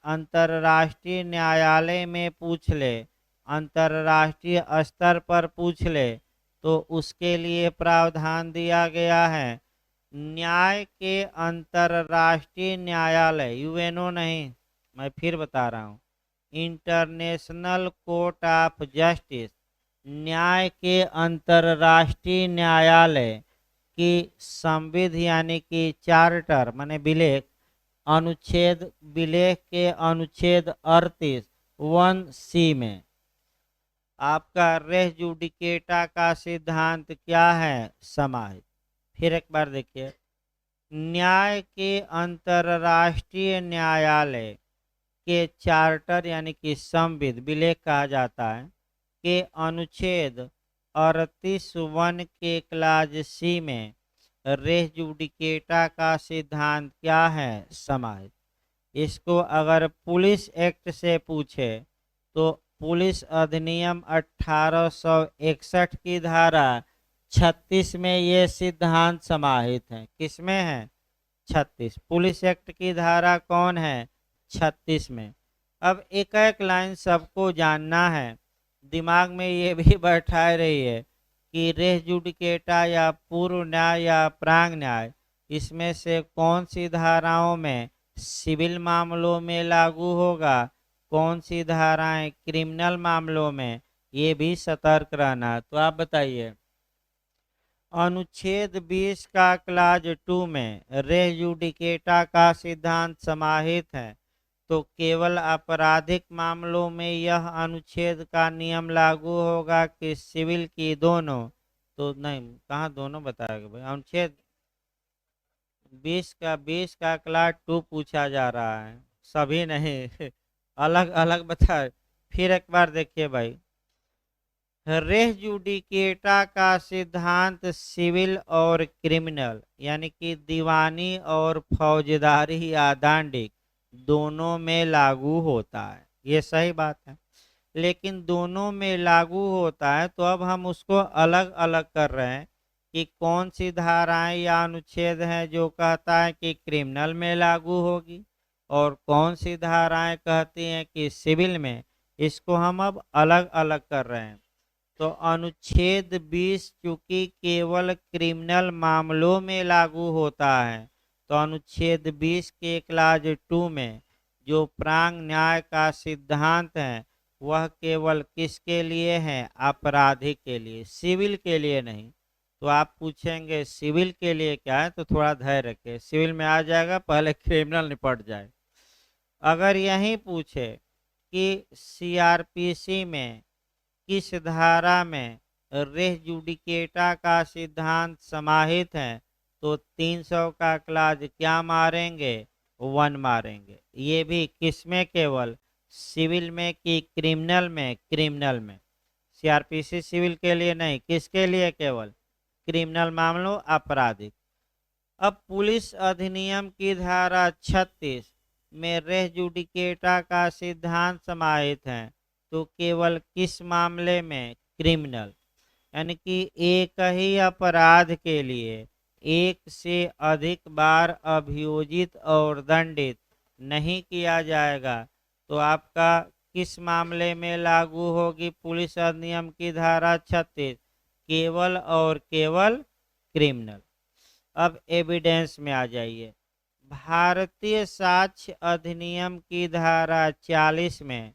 अंतर्राष्ट्रीय न्यायालय में पूछ ले, अंतर्राष्ट्रीय स्तर पर पूछ ले, तो उसके लिए प्रावधान दिया गया है न्याय के अंतर्राष्ट्रीय न्यायालय, यूएनओ नहीं, मैं फिर बता रहा हूँ, इंटरनेशनल कोर्ट ऑफ जस्टिस, न्याय के अंतर्राष्ट्रीय न्यायालय की संविधि यानी कि चार्टर माने विलेख, अनुच्छेद विलेख के अनुच्छेद 38 1C में आपका रेस जुडिकेटा का सिद्धांत क्या है? समाहित। फिर एक बार देखिए, न्याय के अंतर्राष्ट्रीय न्यायालय के चार्टर यानी कि संविध विलेख कहा जाता है के अनुच्छेद 38 1 के क्लाज सी में रेस जुडिकेटा का सिद्धांत क्या है? समाहित। इसको अगर पुलिस एक्ट से पूछे तो पुलिस अधिनियम 1861 की धारा 36 में ये सिद्धांत समाहित है। किसमें है? 36। पुलिस एक्ट की धारा कौन है? 36 में। अब एक एक लाइन सबको जानना है, दिमाग में ये भी बैठाए रही है कि रेस जुडिकेटा या पूर्व न्याय या प्रांग न्याय, इसमें से कौन सी धाराओं में सिविल मामलों में लागू होगा, कौन सी धाराएं क्रिमिनल मामलों में, ये भी सतर्क रहना। तो आप बताइए, अनुच्छेद 20 का क्लाज 2 में रेस जुडिकेटा का सिद्धांत समाहित है तो केवल आपराधिक मामलों में यह अनुच्छेद का नियम लागू होगा कि सिविल की दोनों? तो नहीं, कहाँ दोनों बताएगा भाई, अनुच्छेद 20 का क्लास 2 पूछा जा रहा है, सभी नहीं अलग अलग बताए। फिर एक बार देखिए भाई, रेस जुडिकेटा का सिद्धांत सिविल और क्रिमिनल यानी कि दीवानी और फौजदारी या दंडिक दोनों में लागू होता है, ये सही बात है। लेकिन दोनों में लागू होता है तो अब हम उसको अलग अलग कर रहे हैं कि कौन सी धाराएं या अनुच्छेद हैं जो कहता है कि क्रिमिनल में लागू होगी और कौन सी धाराएं कहती हैं कि सिविल में। इसको हम अब अलग अलग कर रहे हैं। तो अनुच्छेद 20 चूंकि केवल क्रिमिनल मामलों में लागू होता है तो अनुच्छेद 20 के क्लाज 2 में जो प्रांग न्याय का सिद्धांत है वह केवल किसके लिए है? आपराधिक के लिए, सिविल के लिए नहीं। तो आप पूछेंगे सिविल के लिए क्या है, तो थोड़ा धैर्य रखें, सिविल में आ जाएगा, पहले क्रिमिनल निपट जाए। अगर यही पूछे कि सीआरपीसी में किस धारा में रेस जुडिकेटा का सिद्धांत समाहित है तो 300 का क्लाज क्या मारेंगे? 1 मारेंगे। ये भी किसमें? केवल सिविल में कि क्रिमिनल में? क्रिमिनल में। सीआरपीसी सिविल के लिए नहीं, किसके लिए? केवल क्रिमिनल मामलों, आपराधिक। अब पुलिस अधिनियम की धारा 36 में रेस जुडिकेटा का सिद्धांत समाहित है तो केवल किस मामले में? क्रिमिनल, यानी कि एक ही अपराध के लिए एक से अधिक बार अभियोजित और दंडित नहीं किया जाएगा तो आपका किस मामले में लागू होगी पुलिस अधिनियम की धारा 36? केवल और केवल क्रिमिनल। अब एविडेंस में आ जाइए, भारतीय साक्ष्य अधिनियम की धारा 40 में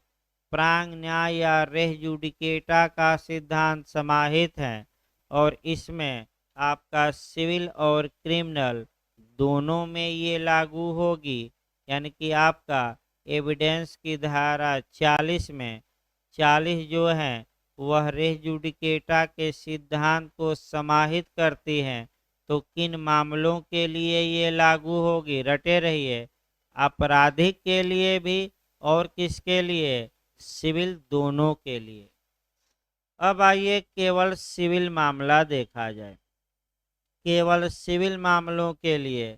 प्रांग न्याय या रेस जुडिकेटा का सिद्धांत समाहित है और इसमें आपका सिविल और क्रिमिनल दोनों में ये लागू होगी। यानी कि आपका एविडेंस की धारा 40 में 40 जो है वह रेस जुडिकेटा के सिद्धांत को समाहित करती हैं। तो किन मामलों के लिए ये लागू होगी, रटे रहिए, आपराधिक के लिए भी और किसके लिए, सिविल दोनों के लिए। अब आइए केवल सिविल मामला देखा जाए। केवल सिविल मामलों के लिए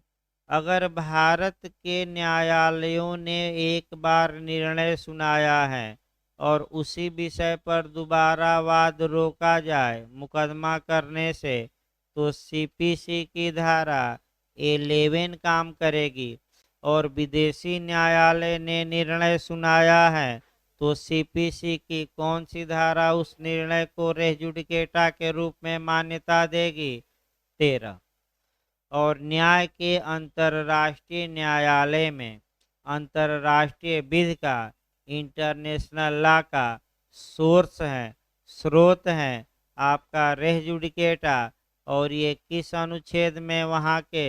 अगर भारत के न्यायालयों ने एक बार निर्णय सुनाया है और उसी विषय पर दोबारा वाद रोका जाए मुकदमा करने से, तो सीपीसी की धारा 11 काम करेगी। और विदेशी न्यायालय ने निर्णय सुनाया है तो सीपीसी की कौन सी धारा उस निर्णय को रेस जुडिकेटा के रूप में मान्यता देगी, 13। और न्याय के अंतर्राष्ट्रीय न्यायालय में अंतर्राष्ट्रीय विधि का, इंटरनेशनल लॉ का सोर्स है, स्रोत है आपका रेस जुडिकेटा। और ये किस अनुच्छेद में वहाँ के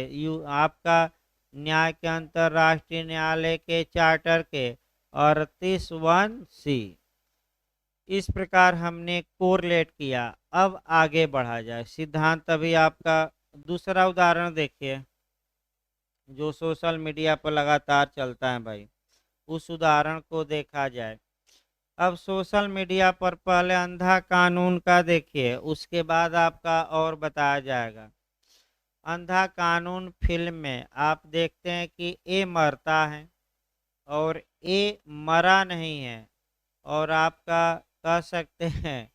आपका न्याय के अंतर्राष्ट्रीय न्यायालय के चार्टर के 38(1)(c)। इस प्रकार हमने कोरिलेट किया। अब आगे बढ़ा जाए सिद्धांत। अभी आपका दूसरा उदाहरण देखिए जो सोशल मीडिया पर लगातार चलता है भाई, उस उदाहरण को देखा जाए। अब सोशल मीडिया पर पहले अंधा कानून का देखिए, उसके बाद आपका और बताया जाएगा। अंधा कानून फिल्म में आप देखते हैं कि ए मरता है और ए मरा नहीं है, और आपका कह सकते हैं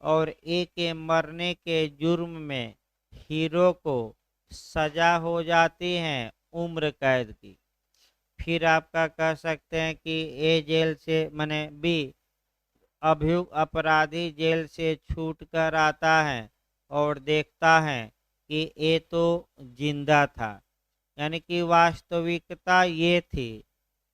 और ए के मरने के जुर्म में हीरो को सजा हो जाती है उम्र कैद की। फिर आपका कह सकते हैं कि ए जेल से माने बी अभियुक्त अपराधी जेल से छूट कर आता है और देखता है कि ए तो जिंदा था। यानी कि वास्तविकता ये थी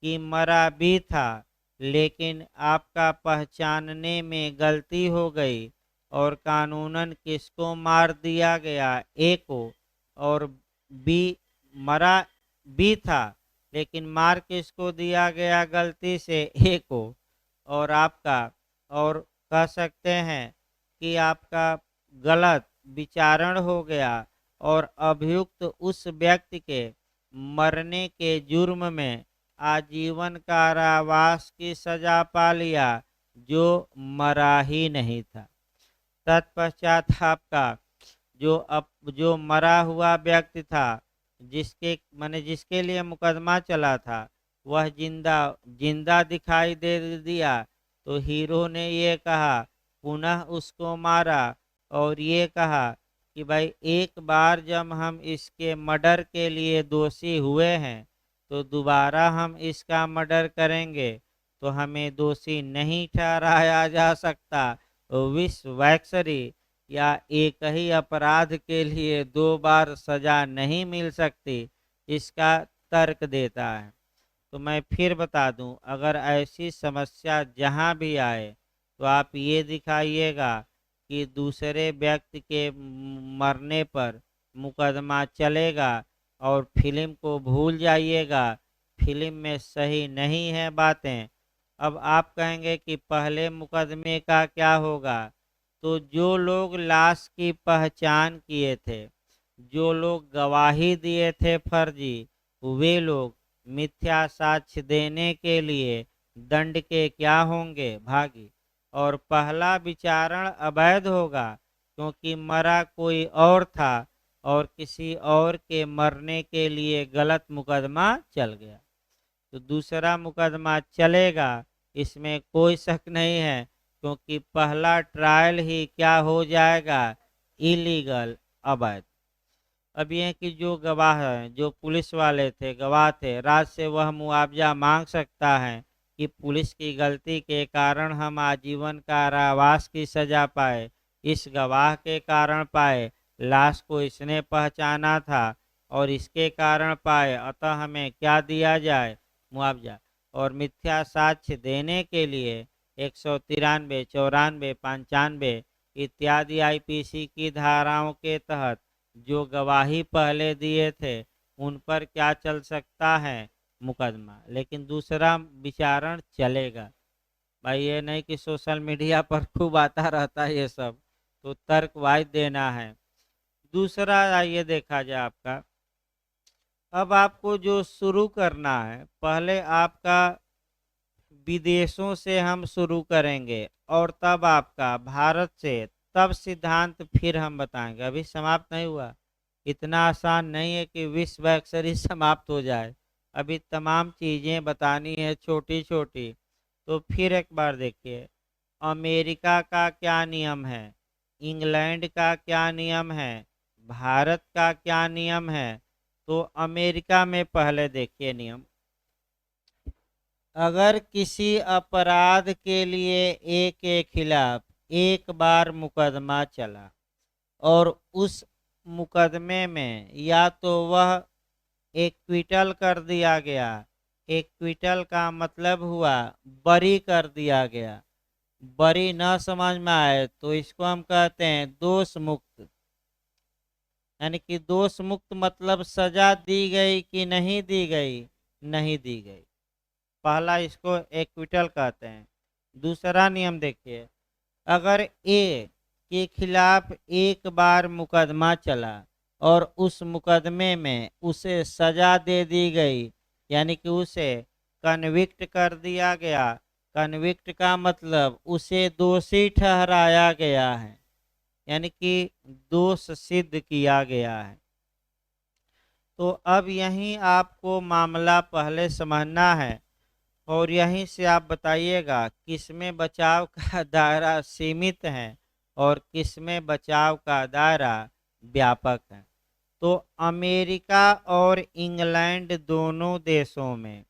कि मरा भी था, लेकिन आपका पहचानने में गलती हो गई और कानूनन किसको मार दिया गया, ए को। और बी मरा भी था लेकिन मार किसको दिया गया गलती से, ए को। और आपका और कह सकते हैं कि आपका गलत विचारण हो गया और अभियुक्त उस व्यक्ति के मरने के जुर्म में आजीवन कारावास की सजा पा लिया जो मरा ही नहीं था। तत्पश्चात आपका जो मरा हुआ व्यक्ति था, जिसके लिए मुकदमा चला था, वह जिंदा दिखाई दे दिया। तो हीरो ने ये कहा, पुनः उसको मारा और ये कहा कि भाई एक बार जब हम इसके मर्डर के लिए दोषी हुए हैं तो दोबारा हम इसका मर्डर करेंगे तो हमें दोषी नहीं ठहराया जा सकता। विश्व वैक्सरी या एक ही अपराध के लिए 2 बार सजा नहीं मिल सकती, इसका तर्क देता है। तो मैं फिर बता दूं, अगर ऐसी समस्या जहां भी आए तो आप ये दिखाइएगा कि दूसरे व्यक्ति के मरने पर मुकदमा चलेगा और फिल्म को भूल जाइएगा, फिल्म में सही नहीं है बातें। अब आप कहेंगे कि पहले मुकदमे का क्या होगा, तो जो लोग लाश की पहचान किए थे, जो लोग गवाही दिए थे फर्जी, वे लोग मिथ्या साक्ष्य देने के लिए दंड के क्या होंगे, भागी। और पहला विचारण अवैध होगा क्योंकि मरा कोई और था और किसी और के मरने के लिए गलत मुकदमा चल गया। तो दूसरा मुकदमा चलेगा, इसमें कोई शक नहीं है, क्योंकि पहला ट्रायल ही क्या हो जाएगा, इलीगल, अवैध। अब यह कि जो गवाह है, जो पुलिस वाले थे, गवाह थे, राज्य से वह मुआवजा मांग सकता है कि पुलिस की गलती के कारण हम आजीवन कारावास की सजा पाए, इस गवाह के कारण पाए, लाश को इसने पहचाना था और इसके कारण पाए, अतः हमें क्या दिया जाए, मुआवजा। और मिथ्या साक्ष्य देने के लिए 193, 94, 95 इत्यादि आईपीसी की धाराओं के तहत जो गवाही पहले दिए थे उन पर क्या चल सकता है, मुकदमा। लेकिन दूसरा विचारण चलेगा भाई, ये नहीं कि सोशल मीडिया पर खूब आता रहता है ये सब, तो तर्क वाइज देना है। दूसरा आइए देखा जाए आपका, अब आपको जो शुरू करना है, पहले आपका विदेशों से हम शुरू करेंगे और तब आपका भारत से, तब सिद्धांत फिर हम बताएंगे। अभी समाप्त नहीं हुआ, इतना आसान नहीं है कि विश्व एक्सरी समाप्त हो जाए, अभी तमाम चीज़ें बतानी है छोटी छोटी। तो फिर एक बार देखिए, अमेरिका का क्या नियम है, इंग्लैंड का क्या नियम है, भारत का क्या नियम है। तो अमेरिका में पहले देखिए नियम, अगर किसी अपराध के लिए एक के खिलाफ एक बार मुकदमा चला और उस मुकदमे में या तो वह एक्विटल कर दिया गया, एक्विटल का मतलब हुआ बरी कर दिया गया, बरी न समझ में आए तो इसको हम कहते हैं दोष मुक्त, यानी कि दोष मुक्त मतलब सजा दी गई कि नहीं दी गई, नहीं दी गई, पहला इसको एक्विटल कहते हैं। दूसरा नियम देखिए, अगर ए के खिलाफ एक बार मुकदमा चला और उस मुकदमे में उसे सजा दे दी गई, यानी कि उसे कन्विक्ट कर दिया गया, कन्विक्ट का मतलब उसे दोषी ठहराया गया है, यानी कि दोष सिद्ध किया गया है। तो अब यहीं आपको मामला पहले समझना है और यहीं से आप बताइएगा किसमें बचाव का दायरा सीमित है और किसमें बचाव का दायरा व्यापक है। तो अमेरिका और इंग्लैंड दोनों देशों में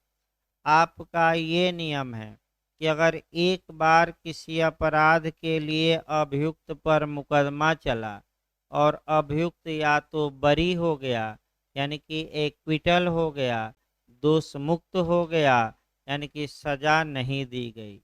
आपका ये नियम है कि अगर एक बार किसी अपराध के लिए अभियुक्त पर मुकदमा चला और अभियुक्त या तो बरी हो गया, यानी कि एक्विटल हो गया, दोष मुक्त हो गया, यानी कि सजा नहीं दी गई,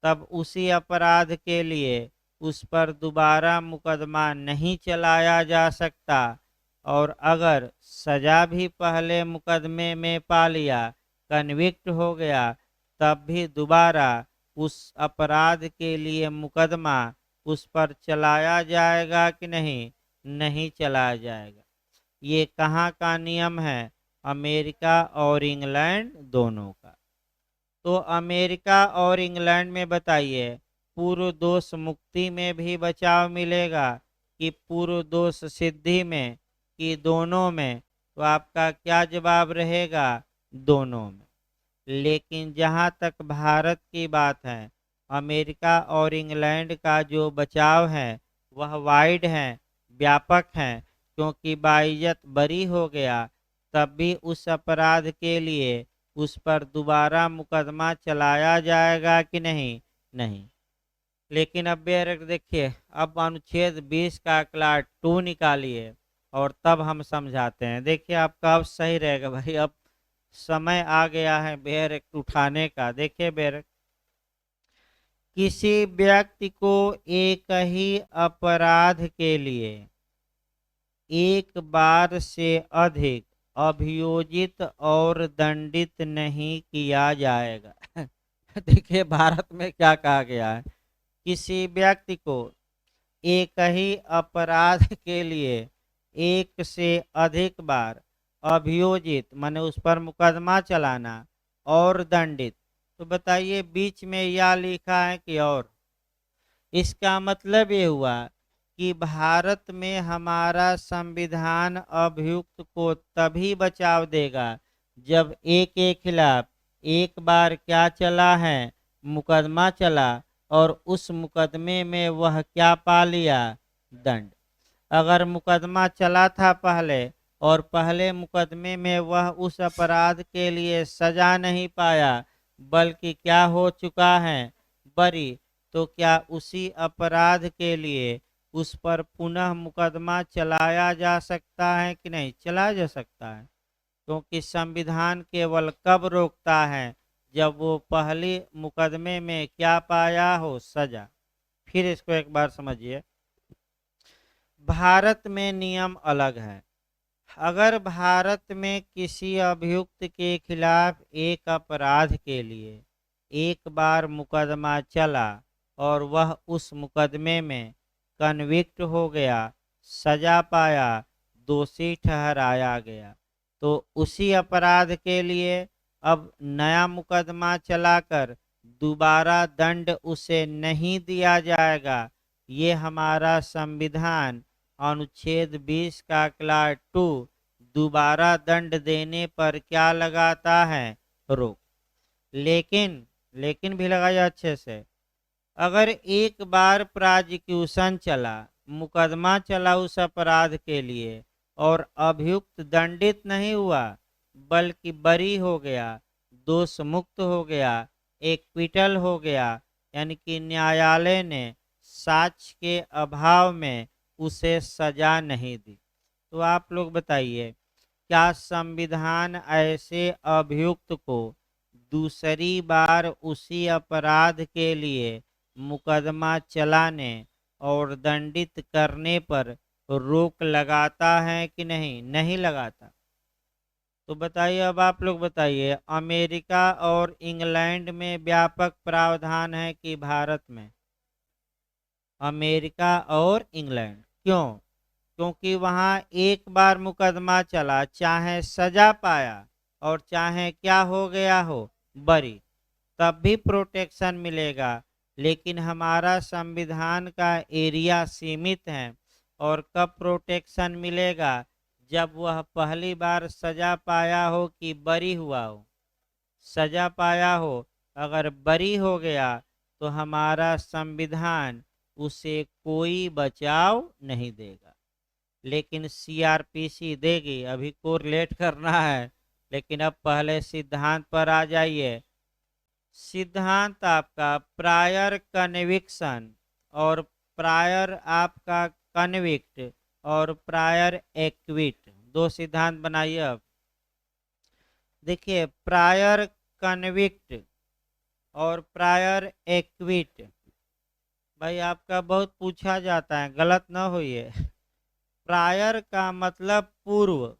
तब उसी अपराध के लिए उस पर दोबारा मुकदमा नहीं चलाया जा सकता। और अगर सजा भी पहले मुकदमे में पा लिया, कन्विक्ट हो गया, तब भी दोबारा उस अपराध के लिए मुकदमा उस पर चलाया जाएगा कि नहीं, नहीं चलाया जाएगा। ये कहाँ का नियम है, अमेरिका और इंग्लैंड दोनों का। तो अमेरिका और इंग्लैंड में बताइए, पूर्व दोष मुक्ति में भी बचाव मिलेगा कि पूर्व दोष सिद्धि में, कि दोनों में। तो आपका क्या जवाब रहेगा, दोनों में। लेकिन जहाँ तक भारत की बात है, अमेरिका और इंग्लैंड का जो बचाव है वह वाइड है, व्यापक है, क्योंकि बाइज्जत बरी हो गया तब भी उस अपराध के लिए उस पर दोबारा मुकदमा चलाया जाएगा कि नहीं, नहीं। लेकिन अब देखिए, अब अनुच्छेद 20 का क्लास 2 निकालिए और तब हम समझाते हैं। देखिए आपका अब सही रहेगा भाई, अब समय आ गया है बेर उठाने का। देखिए बेर, किसी व्यक्ति को एक ही अपराध के लिए एक बार से अधिक अभियोजित और दंडित नहीं किया जाएगा। देखिए भारत में क्या कहा गया है, किसी व्यक्ति को एक ही अपराध के लिए एक से अधिक बार अभियोजित माने उस पर मुकदमा चलाना और दंडित। तो बताइए बीच में या लिखा है कि और, इसका मतलब ये हुआ कि भारत में हमारा संविधान अभियुक्त को तभी बचाव देगा जब एक के खिलाफ एक बार क्या चला है, मुकदमा चला और उस मुकदमे में वह क्या पा लिया, दंड। अगर मुकदमा चला था पहले और पहले मुकदमे में वह उस अपराध के लिए सजा नहीं पाया बल्कि क्या हो चुका है, बरी, तो क्या उसी अपराध के लिए उस पर पुनः मुकदमा चलाया जा सकता है कि नहीं? चलाया जा सकता है, क्योंकि संविधान केवल कब रोकता है? जब वो पहली मुकदमे में क्या पाया हो? सजा। फिर इसको एक बार समझिए। भारत में नियम अलग है। अगर भारत में किसी अभियुक्त के खिलाफ एक अपराध के लिए एक बार मुकदमा चला और वह उस मुकदमे में कन्विक्ट हो गया, सजा पाया, दोषी ठहराया गया, तो उसी अपराध के लिए अब नया मुकदमा चलाकर दोबारा दंड उसे नहीं दिया जाएगा। ये हमारा संविधान अनुच्छेद 20 का क्लास 2 दोबारा दंड देने पर क्या लगाता है? रोक। लेकिन भी लगाया अच्छे से। अगर एक बार प्रोसिक्यूशन चला, मुकदमा चला उस अपराध के लिए और अभियुक्त दंडित नहीं हुआ बल्कि बरी हो गया, दोष मुक्त हो गया, एक्विटल हो गया, यानी कि न्यायालय ने साक्ष्य के अभाव में उसे सजा नहीं दी, तो आप लोग बताइए, क्या संविधान ऐसे अभियुक्त को दूसरी बार उसी अपराध के लिए मुकदमा चलाने और दंडित करने पर रोक लगाता है कि नहीं? नहीं लगाता। तो बताइए, अब आप लोग बताइए, अमेरिका और इंग्लैंड में व्यापक प्रावधान है कि भारत में? अमेरिका और इंग्लैंड। क्यों? क्योंकि वहाँ एक बार मुकदमा चला, चाहे सजा पाया और चाहे क्या हो गया हो, बरी, तब भी प्रोटेक्शन मिलेगा। लेकिन हमारा संविधान का एरिया सीमित है, और कब प्रोटेक्शन मिलेगा? जब वह पहली बार सजा पाया हो कि बरी हुआ हो? सजा पाया हो। अगर बरी हो गया तो हमारा संविधान उसे कोई बचाव नहीं देगा, लेकिन सीआरपीसी देगी। अभी कोरिलेट करना है, लेकिन अब पहले सिद्धांत पर आ जाइए। सिद्धांत आपका प्रायर कन्विक्शन और प्रायर आपका कन्विक्ट और प्रायर एक्विट, दो सिद्धांत बनाइए। अब देखिए, प्रायर कन्विक्ट और प्रायर एक्विट, भाई आपका बहुत पूछा जाता है, गलत ना होइए। प्रायर का मतलब पूर्व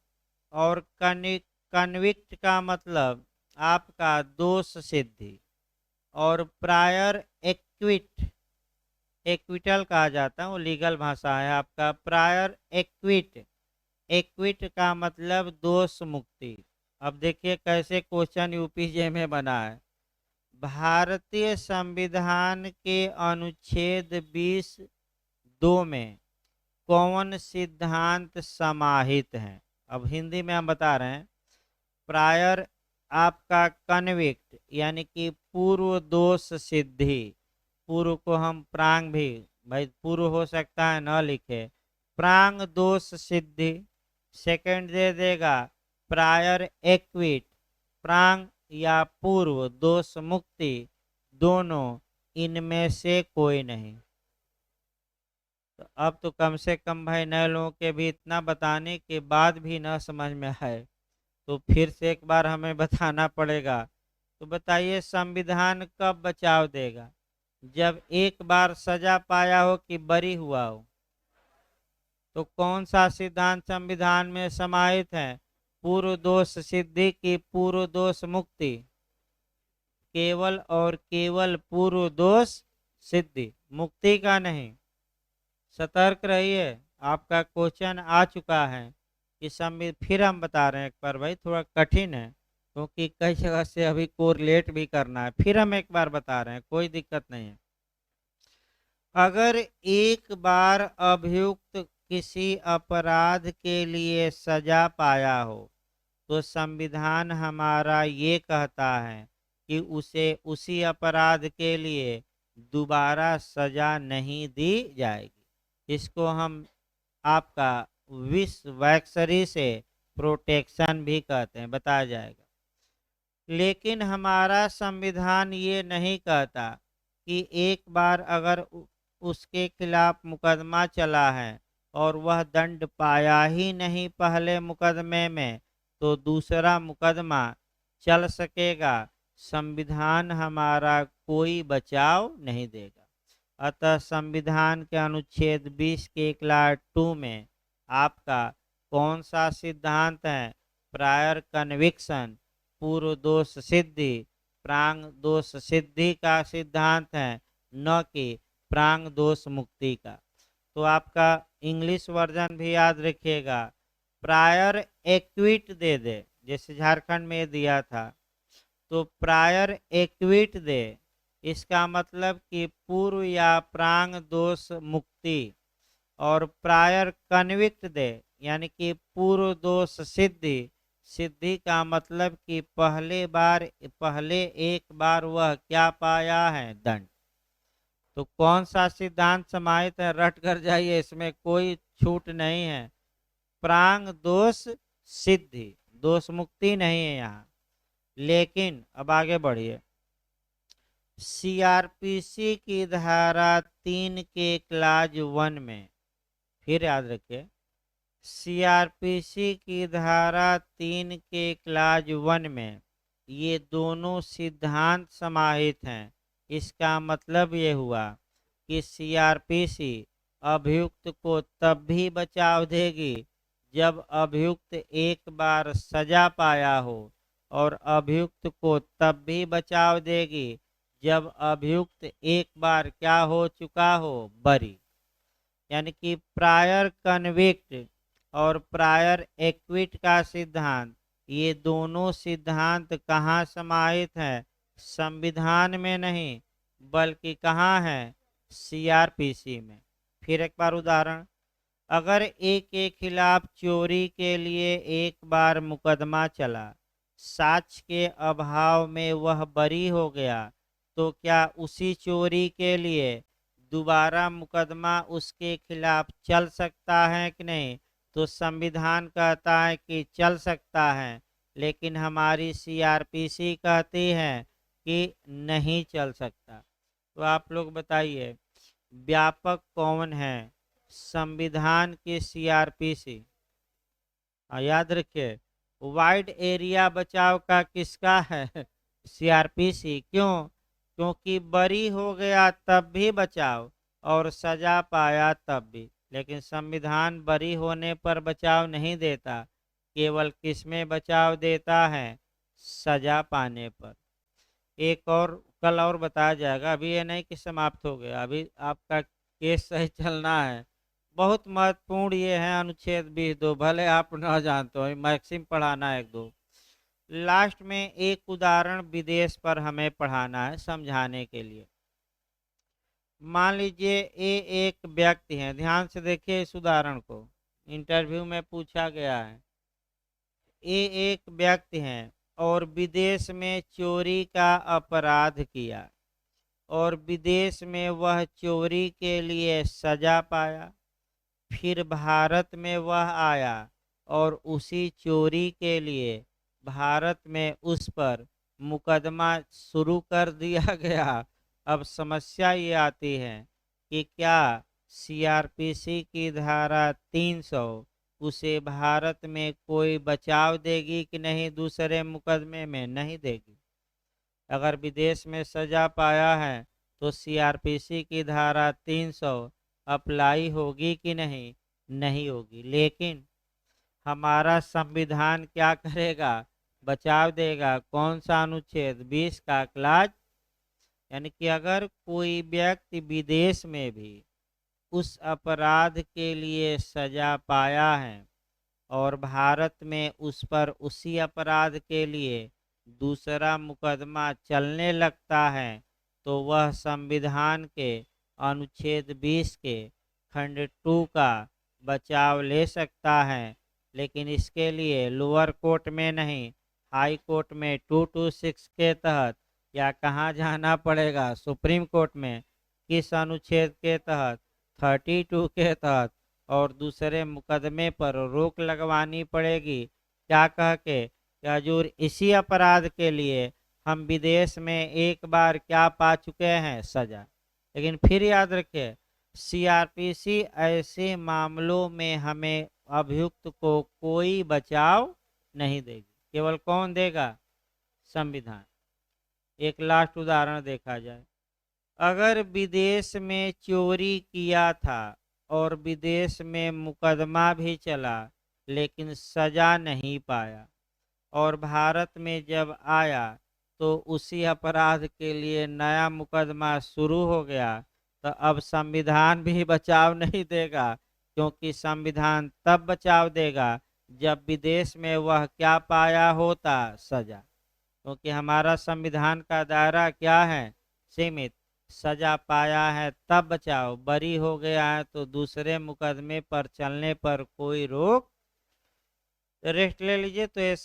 और कन्विक्ट का मतलब आपका दोष सिद्धि, और प्रायर एक्विटल कहा जाता है, वो लीगल भाषा है आपका। प्रायर एक्विट का मतलब दोष मुक्ति। अब देखिए कैसे क्वेश्चन यूपीजे में बना है। भारतीय संविधान के अनुच्छेद 20(2) में कौन सिद्धांत समाहित है? अब हिंदी में हम बता रहे हैं। प्रायर आपका कन्विक्ट यानी कि पूर्व दोष सिद्धि, पूर्व को हम प्रांग भी, भाई पूर्व हो सकता है न लिखे, प्रांग दोष सिद्धि। सेकंड दे देगा प्रायर एक्विट, प्रांग या पूर्व दोष मुक्ति, दोनों इनमें से कोई नहीं। तो अब तो कम से कम भाई नए लोगों के भी इतना बताने के बाद भी न समझ में आए, तो फिर से एक बार हमें बताना पड़ेगा। तो बताइए, संविधान कब बचाव देगा? जब एक बार सजा पाया हो कि बरी हुआ हो। तो कौन सा सिद्धांत संविधान में समाहित है? पूर्व दोष सिद्धि की पूर्व दोष मुक्ति, केवल और केवल पूर्व दोष सिद्धि, मुक्ति का नहीं। सतर्क रहिए, आपका क्वेश्चन आ चुका है कि फिर हम बता रहे हैं एक बार, भाई थोड़ा कठिन है क्योंकि कई जगह से अभी कोरिलेट भी करना है। फिर हम एक बार बता रहे हैं, कोई दिक्कत नहीं है। अगर एक बार अभियुक्त किसी अपराध के लिए सजा पाया हो तो संविधान हमारा ये कहता है कि उसे उसी अपराध के लिए दोबारा सजा नहीं दी जाएगी। इसको हम आपका विश्वैक्सरी से प्रोटेक्शन भी कहते हैं, बताया जाएगा। लेकिन हमारा संविधान ये नहीं कहता कि एक बार अगर उसके खिलाफ मुकदमा चला है और वह दंड पाया ही नहीं पहले मुकदमे में, तो दूसरा मुकदमा चल सकेगा। संविधान हमारा कोई बचाव नहीं देगा। अतः संविधान के अनुच्छेद 20 के क्लास 2 में आपका कौन सा सिद्धांत है? प्रायर कन्विक्शन, पूर्व दोष सिद्धि, प्रांग दोष सिद्धि का सिद्धांत है, न कि प्रांग दोष मुक्ति का। तो आपका इंग्लिश वर्जन भी याद रखिएगा। प्रायर एक्विट दे दे, जैसे झारखंड में दिया था, तो प्रायर एक्विट दे, इसका मतलब कि पूर्व या प्रांग दोष मुक्ति, और प्रायर कन्विक्ट दे यानी कि पूर्व दोष सिद्धि। सिद्धि का मतलब कि पहले एक बार वह क्या पाया है? दंड। तो कौन सा सिद्धांत समाहित है? रट कर जाइए, इसमें कोई छूट नहीं है। प्रांग दोष सिद्धि, दोष मुक्ति नहीं है यहाँ। लेकिन अब आगे बढ़िए। सीआरपीसी की धारा 3 के क्लाज 1 में, फिर याद रखिए, सीआरपीसी की धारा 3 के क्लाज 1 में ये दोनों सिद्धांत समाहित हैं। इसका मतलब ये हुआ कि सीआरपीसी अभियुक्त को तब भी बचाव देगी जब अभियुक्त एक बार सजा पाया हो, और अभियुक्त को तब भी बचाव देगी जब अभियुक्त एक बार क्या हो चुका हो? बरी। यानी कि प्रायर कन्विक्ट और प्रायर एक्विट का सिद्धांत, ये दोनों सिद्धांत कहाँ समाहित है? संविधान में नहीं, बल्कि कहाँ है? सीआरपीसी में। फिर एक बार उदाहरण, अगर एक के खिलाफ चोरी के लिए एक बार मुकदमा चला, साक्ष्य के अभाव में वह बरी हो गया, तो क्या उसी चोरी के लिए दोबारा मुकदमा उसके खिलाफ चल सकता है कि नहीं? तो संविधान कहता है कि चल सकता है, लेकिन हमारी सीआरपीसी कहती है कि नहीं चल सकता। तो आप लोग बताइए, व्यापक कौन है? संविधान की सीआरपीसी। याद रखिए, वाइड एरिया बचाव का किसका है? सीआरपीसी। क्यों? क्योंकि बरी हो गया तब भी बचाव और सजा पाया तब भी। लेकिन संविधान बरी होने पर बचाव नहीं देता, केवल किसमें बचाव देता है? सजा पाने पर। एक और कल और बताया जाएगा, अभी ये नहीं कि समाप्त हो गया, अभी आपका केस सही चलना है। बहुत महत्वपूर्ण ये है अनुच्छेद 22, भले आप न जानते हो, मैक्सिम पढ़ाना है 1-2। लास्ट में एक उदाहरण विदेश पर हमें पढ़ाना है समझाने के लिए। मान लीजिए ये एक व्यक्ति है, ध्यान से देखिए इस उदाहरण को, इंटरव्यू में पूछा गया है। ये एक व्यक्ति है और विदेश में चोरी का अपराध किया, और विदेश में वह चोरी के लिए सजा पाया। फिर भारत में वह आया और उसी चोरी के लिए भारत में उस पर मुकदमा शुरू कर दिया गया। अब समस्या ये आती है कि क्या सीआरपीसी की धारा 300 उसे भारत में कोई बचाव देगी कि नहीं? दूसरे मुकदमे में नहीं देगी। अगर विदेश में सजा पाया है तो सीआरपीसी की धारा 300 अप्लाई होगी कि नहीं? नहीं होगी। लेकिन हमारा संविधान क्या करेगा? बचाव देगा। कौन सा अनुच्छेद? 20 का क्लाज। यानी कि अगर कोई व्यक्ति विदेश में भी उस अपराध के लिए सजा पाया है और भारत में उस पर उसी अपराध के लिए दूसरा मुकदमा चलने लगता है, तो वह संविधान के अनुच्छेद 20 के खंड 2 का बचाव ले सकता है। लेकिन इसके लिए लोअर कोर्ट में नहीं, हाई कोर्ट में 226 के तहत, या कहाँ जाना पड़ेगा? सुप्रीम कोर्ट में। किस अनुच्छेद के तहत? 32 के तहत। और दूसरे मुकदमे पर रोक लगवानी पड़ेगी, क्या कह के? हजूर इसी अपराध के लिए हम विदेश में एक बार क्या पा चुके हैं? सजा। लेकिन फिर याद रखिए, सीआरपीसी ऐसे मामलों में हमें अभियुक्त को कोई बचाव नहीं देगी। केवल कौन देगा? संविधान। एक लास्ट उदाहरण देखा जाए। अगर विदेश में चोरी किया था और विदेश में मुकदमा भी चला लेकिन सजा नहीं पाया, और भारत में जब आया तो उसी अपराध के लिए नया मुकदमा शुरू हो गया, तो अब संविधान भी बचाव नहीं देगा, क्योंकि संविधान तब बचाव देगा जब विदेश में वह क्या पाया होता? सजा। क्योंकि हमारा संविधान का दायरा क्या है? सीमित। सजा पाया है तब बचाओ, बरी हो गया है तो दूसरे मुकदमे पर चलने पर कोई रोक। रेस्ट ले लीजिए। तो ऐसा